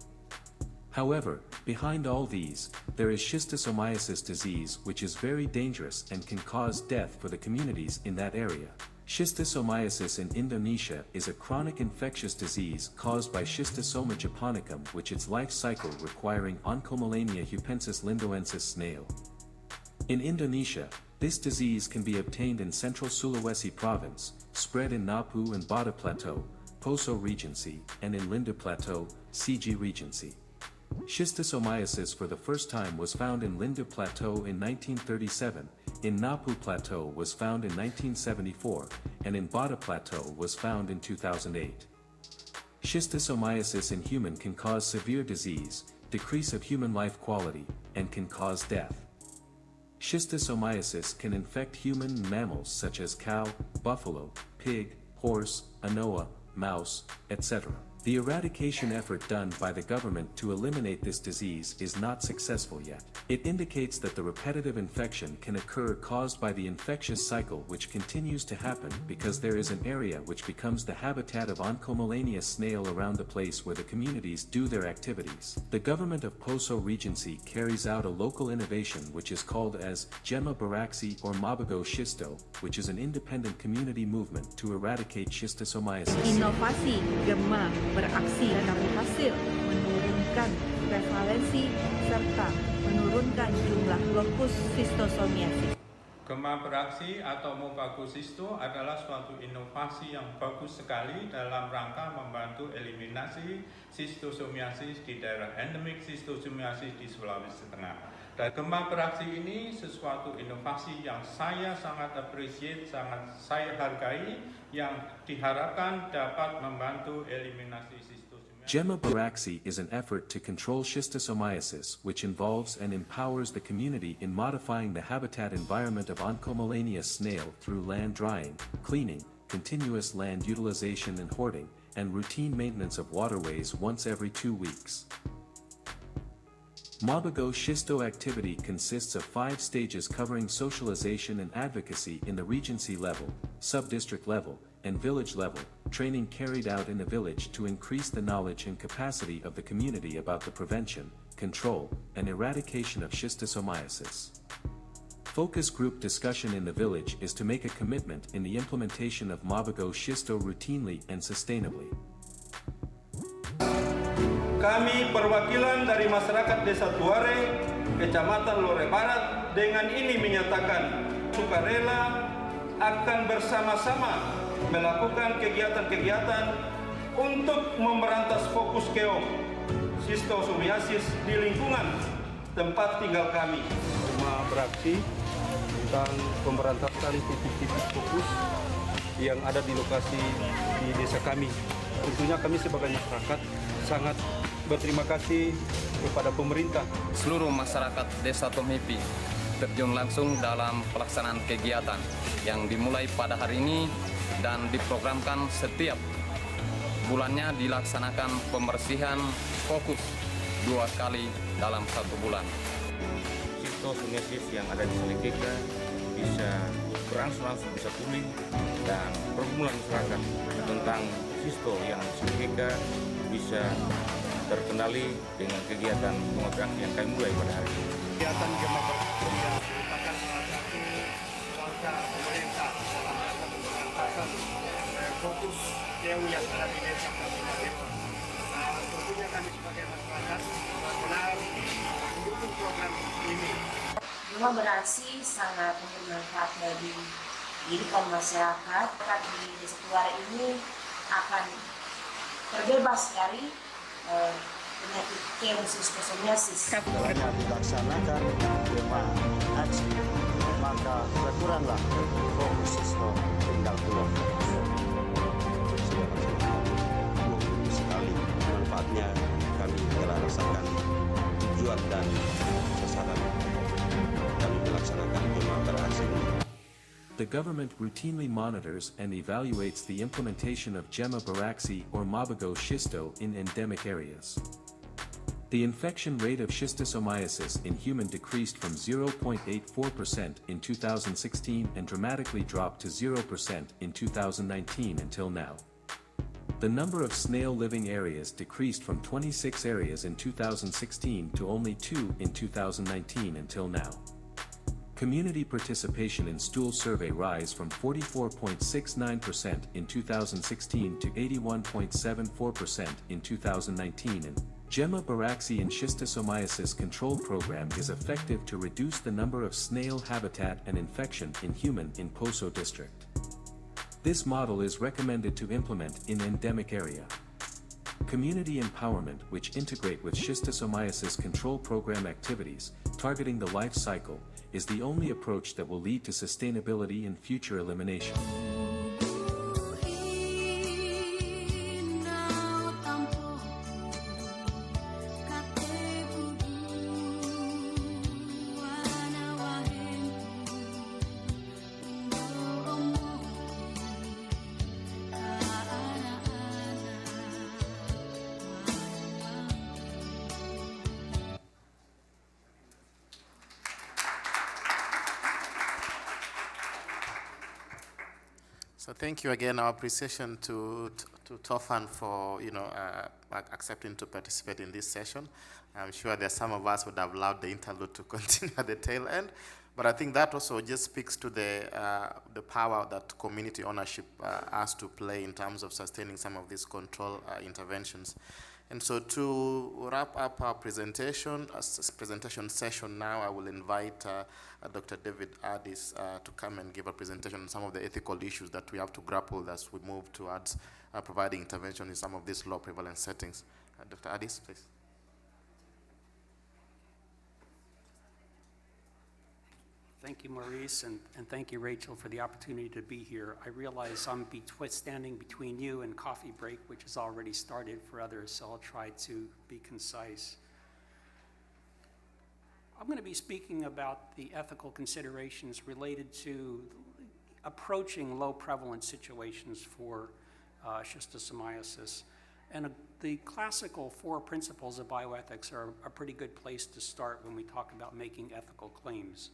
However, behind all these, there is schistosomiasis disease which is very dangerous and can cause death for the communities in that area. Schistosomiasis in Indonesia is a chronic infectious disease caused by Schistosoma japonicum, which its life cycle requiring Oncomelania hupensis lindoensis snail. In Indonesia, this disease can be obtained in central Sulawesi province, spread in Napu and Bada Plateau, Poso Regency, and in Linda Plateau, CG Regency. Schistosomiasis for the first time was found in Linda Plateau in 1937, in Napu Plateau was found in 1974, and in Bada Plateau was found in 2008. Schistosomiasis in human can cause severe disease, decrease of human life quality, and can cause death. Schistosomiasis can infect human and mammals such as cow, buffalo, pig, horse, anoa, mouse, etc. The eradication effort done by the government to eliminate this disease is not successful yet. It indicates that the repetitive infection can occur caused by the infectious cycle which continues to happen because there is an area which becomes the habitat of Oncomelania snail around the place where the communities do their activities. The government of Poso Regency carries out a local innovation which is called as Gemma Baraksi or Mabago Schisto, which is an independent community movement to eradicate schistosomiasis. Inovasi Gemma beraksi dan berhasil menurunkan prevalensi serta menurunkan jumlah lokus Schistosomiasis. Gemma beraksi atau Mabago Schisto adalah suatu inovasi yang bagus sekali dalam rangka membantu eliminasi Schistosomiasis di daerah endemic Schistosomiasis di Sulawesi Tengah. Dan Gemma beraksi ini sesuatu inovasi yang saya sangat appreciate, sangat saya hargai, yang diharapkan dapat membantu eliminasi schistosomiasis. Gemma Baraksi is an effort to control schistosomiasis which involves and empowers the community in modifying the habitat environment of Oncomelania snail through land drying, cleaning, continuous land utilization and hoarding, and routine maintenance of waterways once every 2 weeks. Mabago Schisto activity consists of 5 stages covering socialization and advocacy in the Regency level, sub-district level, and village level, training carried out in the village to increase the knowledge and capacity of the community about the prevention, control, and eradication of schistosomiasis. Focus group discussion in the village is to make a commitment in the implementation of Mabago Schisto routinely and sustainably. Kami perwakilan dari masyarakat Desa Tuare, Kecamatan Lore Barat, dengan ini menyatakan sukarela akan bersama-sama melakukan kegiatan-kegiatan untuk memberantas fokus keong Schistosomiasis di lingkungan tempat tinggal kami. Gemma beraksi tentang pemberantasan titik-titik fokus yang ada di lokasi di desa kami. Tentunya kami sebagai masyarakat sangat berterima kasih kepada pemerintah. Seluruh masyarakat Desa Tomipi terjun langsung dalam pelaksanaan kegiatan yang dimulai pada hari ini dan diprogramkan setiap bulannya dilaksanakan pembersihan fokus 2 kali dalam 1 bulan. Schistosomiasis yang ada di Selekeka bisa berangsur-angsur bisa pulih dan pergumulan masyarakat tentang Schisto yang di Selekeka bisa terkendali dengan kegiatan pengoperasi yang kami mulai pada hari ini. Kegiatan Gemma beraksi yang merupakan salah satu langkah pemerintah dalam rangka pemberantasan fokus keong yang ada di desa kami. Tentunya kami sebagai masyarakat benar-benar mendukung program ini. Gemma beraksi sangat bermanfaat bagi kehidupan masyarakat. Di desa Tuare ini akan terbebas dari penyakit keong Schistosomiasis. Setelahnya dilaksanakan Gemma aksi, maka berkuranglah fokus Schisto tinggal 2. Sekali manfaatnya kami telah rasakan tujuan dan sasaran. The government routinely monitors and evaluates the implementation of Gema-Baraxi or Mabago schisto in endemic areas. The infection rate of schistosomiasis in human decreased from 0.84% in 2016 and dramatically dropped to 0% in 2019 until now. The number of snail living areas decreased from 26 areas in 2016 to only 2 in 2019 until now. Community participation in stool survey rise from 44.69% in 2016 to 81.74% in 2019 and Gema-Baraxi and Schistosomiasis control program is effective to reduce the number of snail habitat and infection in human in Poso district. This model is recommended to implement in endemic area. Community empowerment which integrate with Schistosomiasis control program activities, targeting the life cycle, is the only approach that will lead to sustainability and future elimination. So thank you again. Our appreciation to Tofan for accepting to participate in this session. I'm sure there are some of us would have allowed the interlude to continue at the tail end, but I think that also just speaks to the power that community ownership has to play in terms of sustaining some of these control interventions. And so to wrap up our presentation session now, I will invite Dr. David Addis to come and give a presentation on some of the ethical issues that we have to grapple with as we move towards providing intervention in some of these low prevalence settings. Dr. Addis, please. Thank you, Maurice, and thank you, Rachel, for the opportunity to be here. I realize I'm standing between you and coffee break, which has already started for others, so I'll try to be concise. I'm going to be speaking about the ethical considerations related to approaching low prevalence situations for schistosomiasis. And the classical 4 principles of bioethics are a pretty good place to start when we talk about making ethical claims.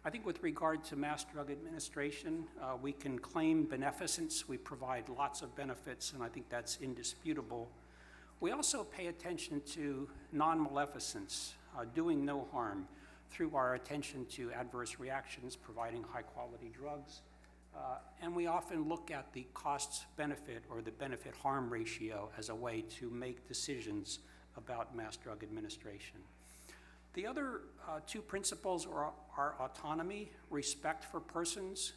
I think with regard to mass drug administration, we can claim beneficence. We provide lots of benefits, and I think that's indisputable. We also pay attention to non-maleficence, doing no harm, through our attention to adverse reactions, providing high-quality drugs. And we often look at the cost-benefit or the benefit-harm ratio as a way to make decisions about mass drug administration. The other 2 principles are autonomy, respect for persons,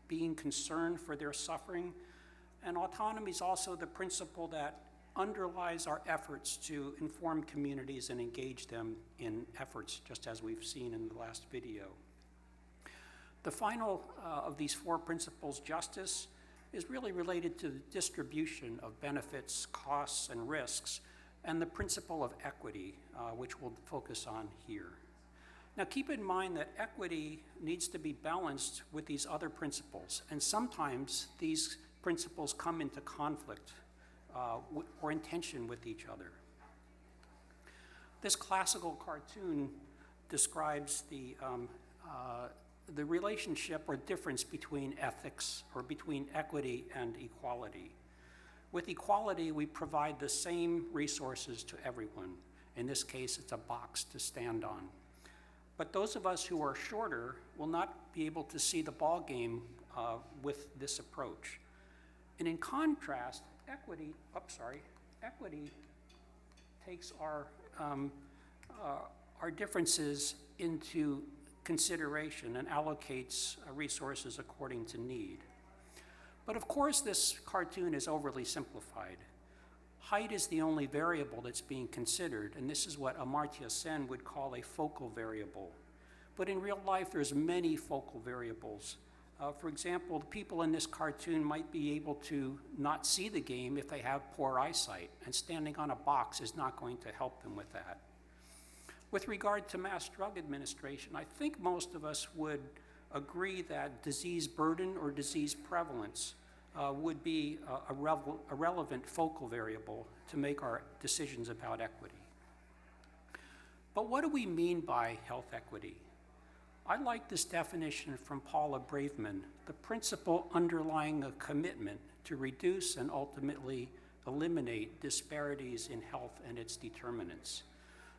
being concerned for their suffering, and autonomy is also the principle that underlies our efforts to inform communities and engage them in efforts, just as we've seen in the last video. The final of these 4 principles, justice, is really related to the distribution of benefits, costs, and risks, and the principle of equity, which we'll focus on here. Now keep in mind that equity needs to be balanced with these other principles, and sometimes these principles come into conflict or in tension with each other. This classical cartoon describes the relationship or difference between ethics or between equity and equality. With equality, we provide the same resources to everyone. In this case, it's a box to stand on. But those of us who are shorter will not be able to see the ball game with this approach. And in contrast, equity takes our differences into consideration and allocates resources according to need. But of course, this cartoon is overly simplified. Height is the only variable that's being considered, and this is what Amartya Sen would call a focal variable. But in real life, there's many focal variables. For example, the people in this cartoon might be able to not see the game if they have poor eyesight, and standing on a box is not going to help them with that. With regard to mass drug administration, I think most of us would agree that disease burden or disease prevalence would be a relevant focal variable to make our decisions about equity. But what do we mean by health equity? I like this definition from Paula Braveman, the principle underlying a commitment to reduce and ultimately eliminate disparities in health and its determinants.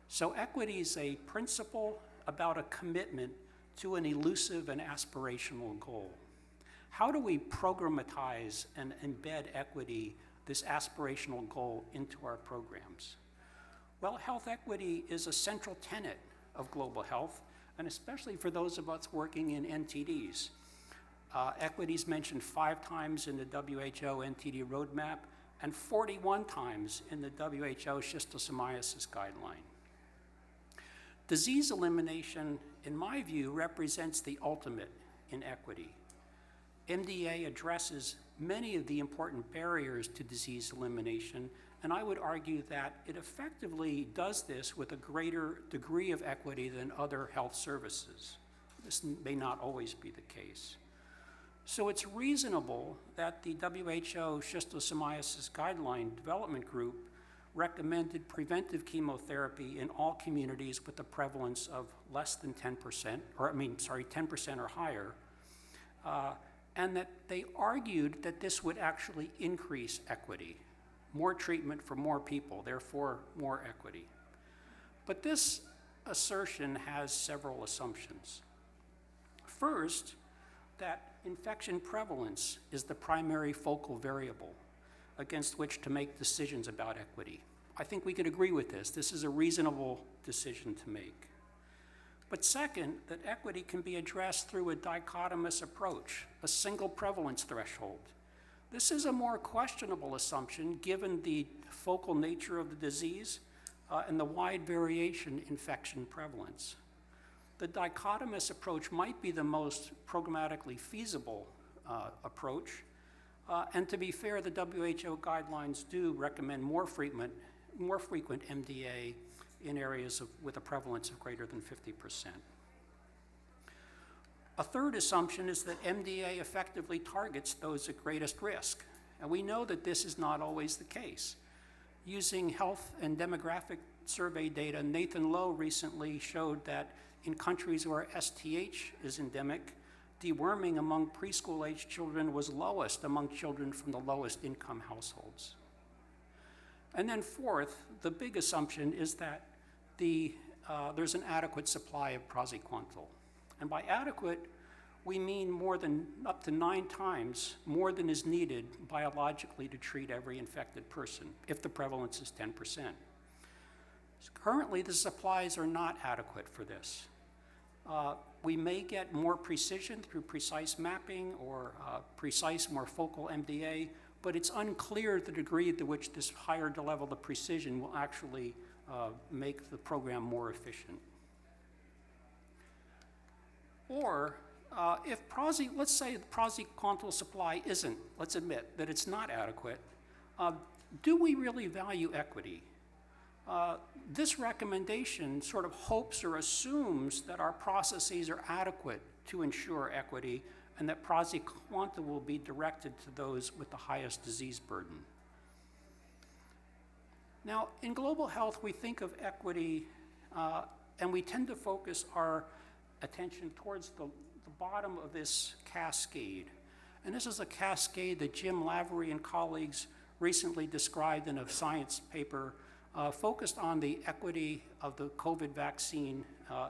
So equity is a principle about a commitment to an elusive and aspirational goal. How do we programatize and embed equity, this aspirational goal, into our programs? Well, health equity is a central tenet of global health, and especially for those of us working in NTDs. Equity is mentioned 5 times in the WHO NTD roadmap and 41 times in the WHO Schistosomiasis guideline. Disease elimination, in my view, represents the ultimate in equity. MDA addresses many of the important barriers to disease elimination, and I would argue that it effectively does this with a greater degree of equity than other health services. This may not always be the case. So it's reasonable that the WHO Schistosomiasis Guideline Development Group recommended preventive chemotherapy in all communities with a prevalence of less than 10%, 10% or higher, and that they argued that this would actually increase equity. More treatment for more people, therefore more equity. But this assertion has several assumptions. First, that infection prevalence is the primary focal variable against which to make decisions about equity. I think we could agree with this. This is a reasonable decision to make. But second, that equity can be addressed through a dichotomous approach, a single prevalence threshold. This is a more questionable assumption given the focal nature of the disease and the wide variation in infection prevalence. The dichotomous approach might be the most programmatically feasible approach, and to be fair, the WHO guidelines do recommend more frequent MDA in areas with a prevalence of greater than 50%. A third assumption is that MDA effectively targets those at greatest risk, and we know that this is not always the case. Using health and demographic survey data, Nathan Lowe recently showed that in countries where STH is endemic, deworming among preschool-aged children was lowest among children from the lowest income households. And then fourth, the big assumption is that there's an adequate supply of praziquantel. And by adequate, we mean up to 9 times more than is needed biologically to treat every infected person, if the prevalence is 10%. So currently, the supplies are not adequate for this. We may get more precision through precise mapping or precise, more focal MDA, but it's unclear the degree to which this higher level of precision will actually make the program more efficient. Or let's say the praziquantel supply isn't, let's admit that it's not adequate, do we really value equity? This recommendation sort of hopes or assumes that our processes are adequate to ensure equity and that praziquantel will be directed to those with the highest disease burden. Now, in global health, we think of equity and we tend to focus our attention towards the bottom of this cascade. And this is a cascade that Jim Lavery and colleagues recently described in a science paper focused on the equity of the COVID vaccine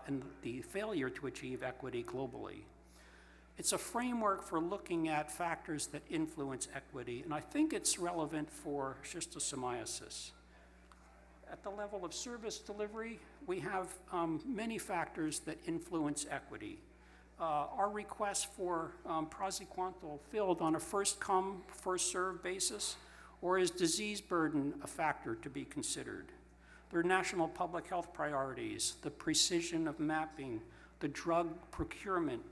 and the failure to achieve equity globally. It's a framework for looking at factors that influence equity, and I think it's relevant for schistosomiasis. At the level of service delivery, we have many factors that influence equity. Our requests for praziquantel filled on a first come, first served basis, or is disease burden a factor to be considered? There are national public health priorities, the precision of mapping, the drug procurement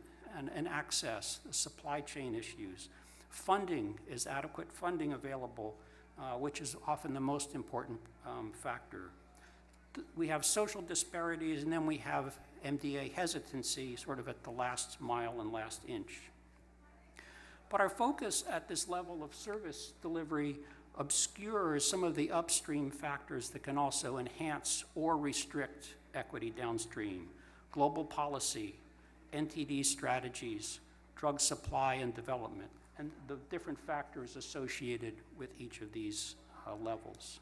and access, the supply chain issues. Funding, is adequate funding available, which is often the most important factor. We have social disparities, and then we have MDA hesitancy sort of at the last mile and last inch. But our focus at this level of service delivery obscures some of the upstream factors that can also enhance or restrict equity downstream: global policy, NTD strategies, drug supply and development, and the different factors associated with each of these levels.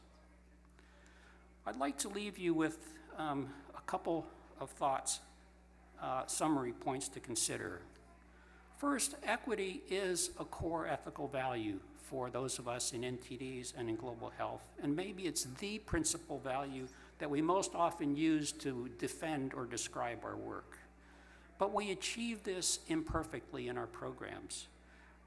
I'd like to leave you with a couple of thoughts, summary points to consider. First, equity is a core ethical value for those of us in NTDs and in global health, and maybe it's the principal value that we most often use to defend or describe our work. But we achieve this imperfectly in our programs.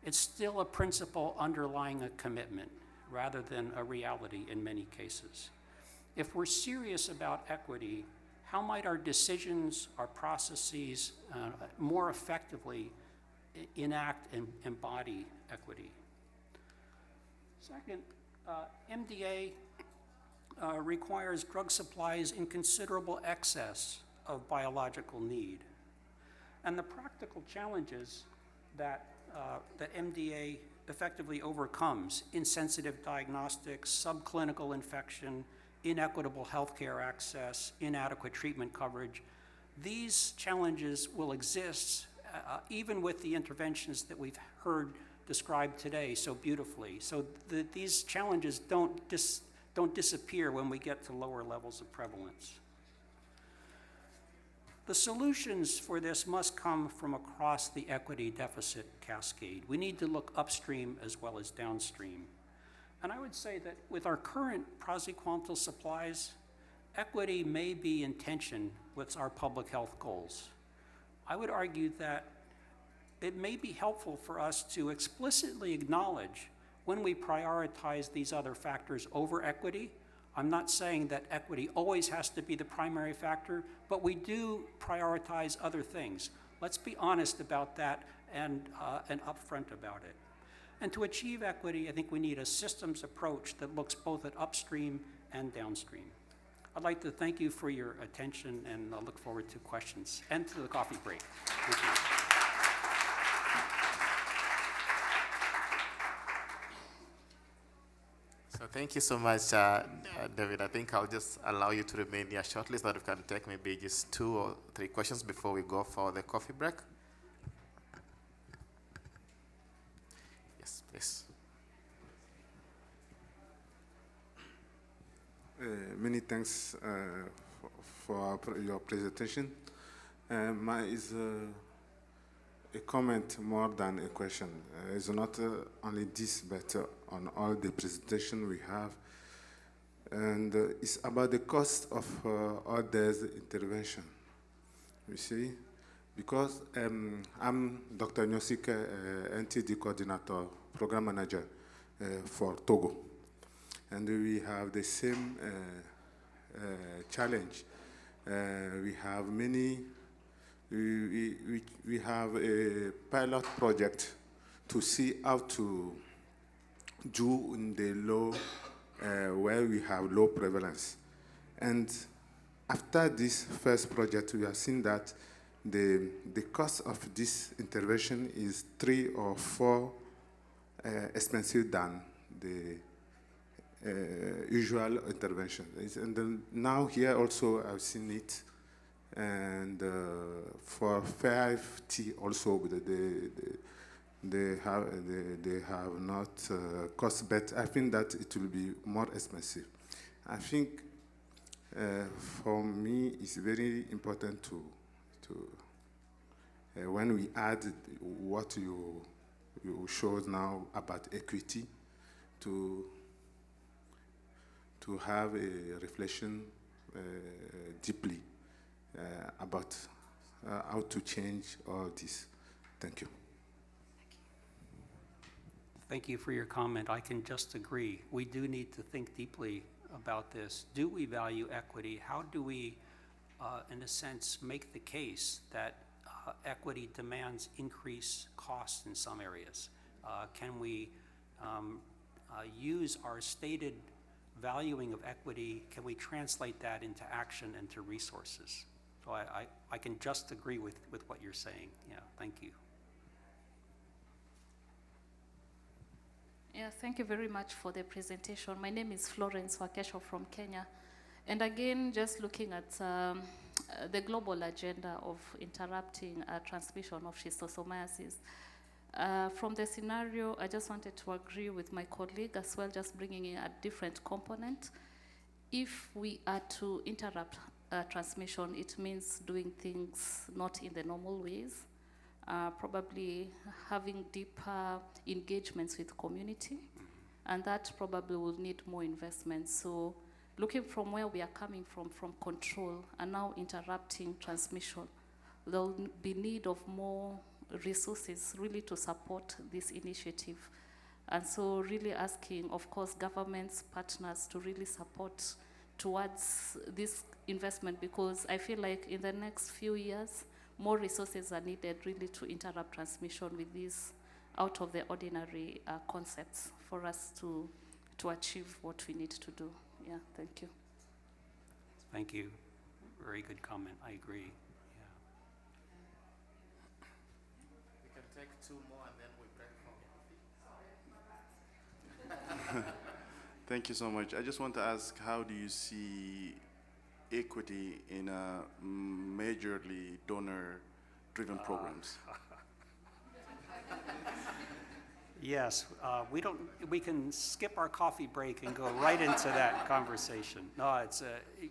It's still a principle underlying a commitment rather than a reality in many cases. If we're serious about equity, how might our decisions, our processes more effectively enact and embody equity? Second, MDA requires drug supplies in considerable excess of biological need. And the practical challenges that MDA effectively overcomes: insensitive diagnostics, subclinical infection, inequitable healthcare access, inadequate treatment coverage. These challenges will exist even with the interventions that we've heard described today so beautifully. So these challenges don't disappear when we get to lower levels of prevalence. The solutions for this must come from across the equity deficit cascade. We need to look upstream as well as downstream. And I would say that with our current praziquantel supplies, equity may be in tension with our public health goals. I would argue that it may be helpful for us to explicitly acknowledge when we prioritize these other factors over equity. I'm not saying that equity always has to be the primary factor, but we do prioritize other things. Let's be honest about that and upfront about it. And to achieve equity, I think we need a systems approach that looks both at upstream and downstream. I'd like to thank you for your attention, and I look forward to questions and to the coffee break. Thank you. So thank you so much, David. I think I'll just allow you to remain here shortly so that we can take maybe just 2 or 3 questions before we go for the coffee break. Yes, please. Many thanks for your presentation. Mine is a comment more than a question. It's not only this, but on all the presentation we have. And it's about the cost of all these intervention. You see? Because I'm Dr. Nyosike, NTD coordinator, program manager for Togo. And we have the same challenge. We have many, we have a pilot project to see how to do in the low, where we have low prevalence. And after this first project, we have seen that the cost of this intervention is 3 or 4 expensive than the usual intervention. And then now here also I've seen it, and for 5T also they have not cost, but I think that it will be more expensive. I think for me it's very important to when we add what you showed now about equity, to have a reflection deeply about how to change all this. Thank you. Thank you for your comment. I can just agree. We do need to think deeply about this. Do we value equity? How do we, in a sense, make the case that equity demands increased costs in some areas? Can we use our stated valuing of equity, can we translate that into action and to resources? So I can just agree with what you're saying. Yeah, thank you. Yeah, thank you very much for the presentation. My name is Florence Wakesho from Kenya. And again, just looking at the global agenda of interrupting transmission of schistosomiasis. From the scenario, I just wanted to agree with my colleague as well, just bringing in a different component. If we are to interrupt transmission, it means doing things not in the normal ways, probably having deeper engagements with community, and that probably will need more investment. So looking from where we are coming from control, and now interrupting transmission, there will be need of more resources really to support this initiative. And so really asking, of course, governments, partners to really support towards this investment, because I feel like in the next few years, more resources are needed really to interrupt transmission with these out of the ordinary concepts for us to achieve what we need to do. Yeah, thank you. Thank you. Very good comment. I agree. We can take two more and then we break from Thank you so much. I just want to ask, how do you see equity in majorly donor-driven programs? Yes, we can skip our coffee break and go right into that conversation. No, it's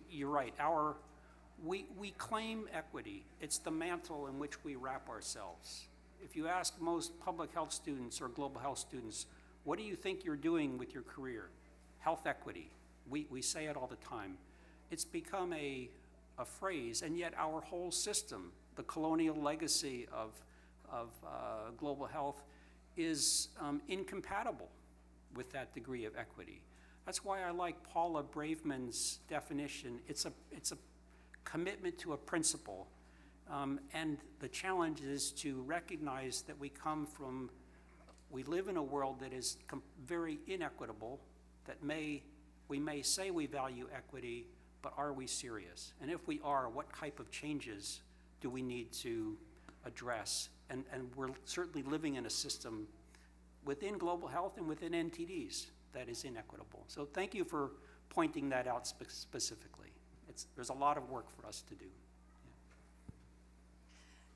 you're right. We claim equity. It's the mantle in which we wrap ourselves. If you ask most public health students or global health students, what do you think you're doing with your career? Health equity. We say it all the time. It's become a phrase, and yet our whole system, the colonial legacy of global health, is incompatible with that degree of equity. That's why I like Paula Braveman's definition. It's a commitment to a principle, and the challenge is to recognize that we live in a world that is very inequitable, that we may say we value equity, but are we serious? And if we are, what type of changes do we need to address? And we're certainly living in a system within global health and within NTDs that is inequitable. So thank you for pointing that out specifically. There's a lot of work for us to do.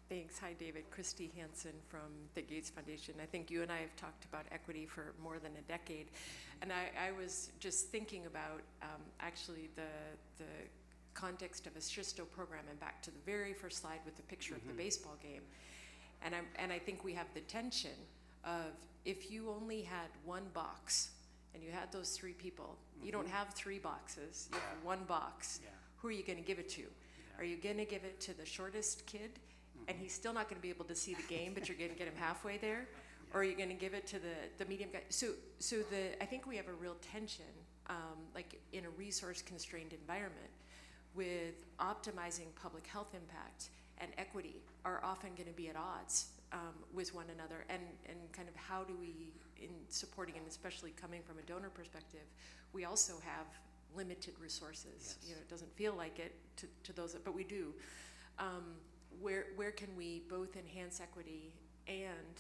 Thanks. Hi, David. Christy Hansen from the Gates Foundation. I think you and I have talked about equity for more than a decade. And I was just thinking about actually the context of a Schisto program, and back to the very first slide with the picture of the baseball game. And I think we have the tension of, if you only had one box and you had those three people, you don't have three boxes, you have one box. Who are you going to give it to? Are you going to give it to the shortest kid, and he's still not going to be able to see the game, but you're going to get him halfway there? Or are you going to give it to the medium guy? So I think we have a real tension, like in a resource-constrained environment, with optimizing public health impact and equity are often going to be at odds with one another. And kind of how do we, in supporting, and especially coming from a donor perspective, we also have limited resources. Yes. You know, it doesn't feel like it to those, but we do. Where can we both enhance equity and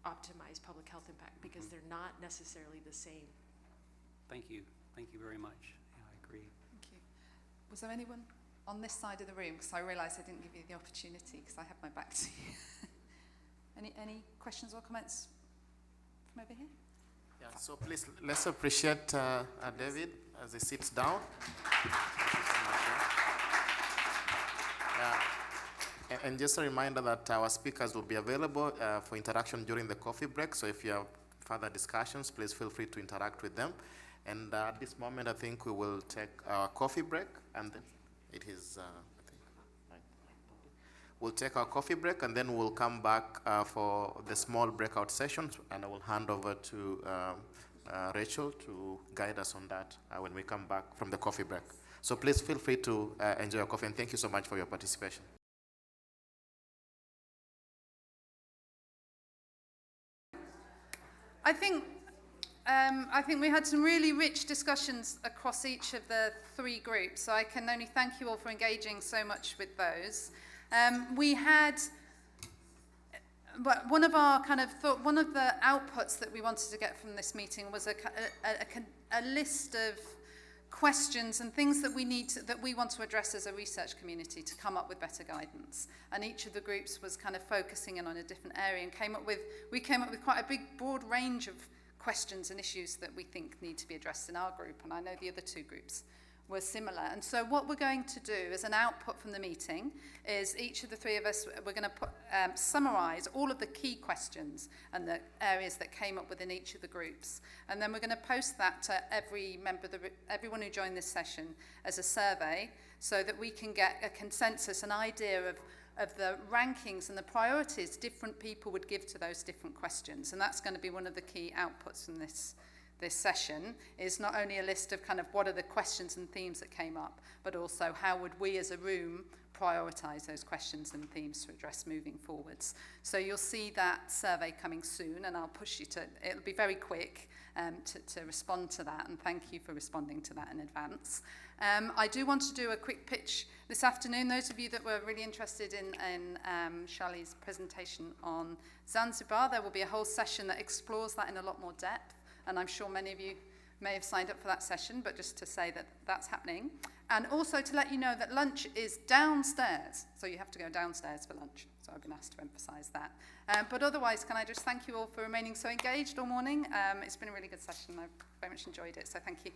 optimize public health impact? Because they're not necessarily the same. Thank you. Thank you very much. Yeah, I agree. Thank you. Was there anyone on this side of the room? Because I realised I didn't give you the opportunity because I have my back to you. Any questions or comments from over here? Yeah, so please, let's appreciate David as he sits down. And just a reminder that our speakers will be available for interaction during the coffee break. So if you have further discussions, please feel free to interact with them. And at this moment, I think we will take our coffee break. And then it is, we'll take our coffee break, and then we'll come back for the small breakout sessions. And I will hand over to Rachel to guide us on that when we come back from the coffee break. So please feel free to enjoy your coffee, and thank you so much for your participation. I think I think we had some really rich discussions across each of the 3 groups, so I can only thank you all for engaging so much with those. We had, but one of the outputs that we wanted to get from this meeting was a list of questions and things that we want to address as a research community to come up with better guidance. And each of the groups was kind of focusing in on a different area and we came up with quite a big, broad range of questions and issues that we think need to be addressed in our group. And I know the other 2 groups were similar. And so what we're going to do as an output from the meeting is each of the 3 of us, we're going to summarize all of the key questions and the areas that came up within each of the groups. And then we're going to post that to everyone who joined this session as a survey so that we can get a consensus, an idea of the rankings and the priorities different people would give to those different questions. And that's going to be one of the key outputs from this session, is not only a list of kind of what are the questions and themes that came up, but also how would we as a room prioritise those questions and themes to address moving forwards. So you'll see that survey coming soon, and I'll push you to, it'll be very quick to respond to that, and thank you for responding to that in advance. I do want to do a quick pitch this afternoon. Those of you that were really interested in Charlie's presentation on Zanzibar, there will be a whole session that explores that in a lot more depth. And I'm sure many of you may have signed up for that session, but just to say that that's happening. And also to let you know that lunch is downstairs, so you have to go downstairs for lunch. So I've been asked to emphasise that. But otherwise, can I just thank you all for remaining so engaged all morning? It's been a really good session. I've very much enjoyed it, so thank you.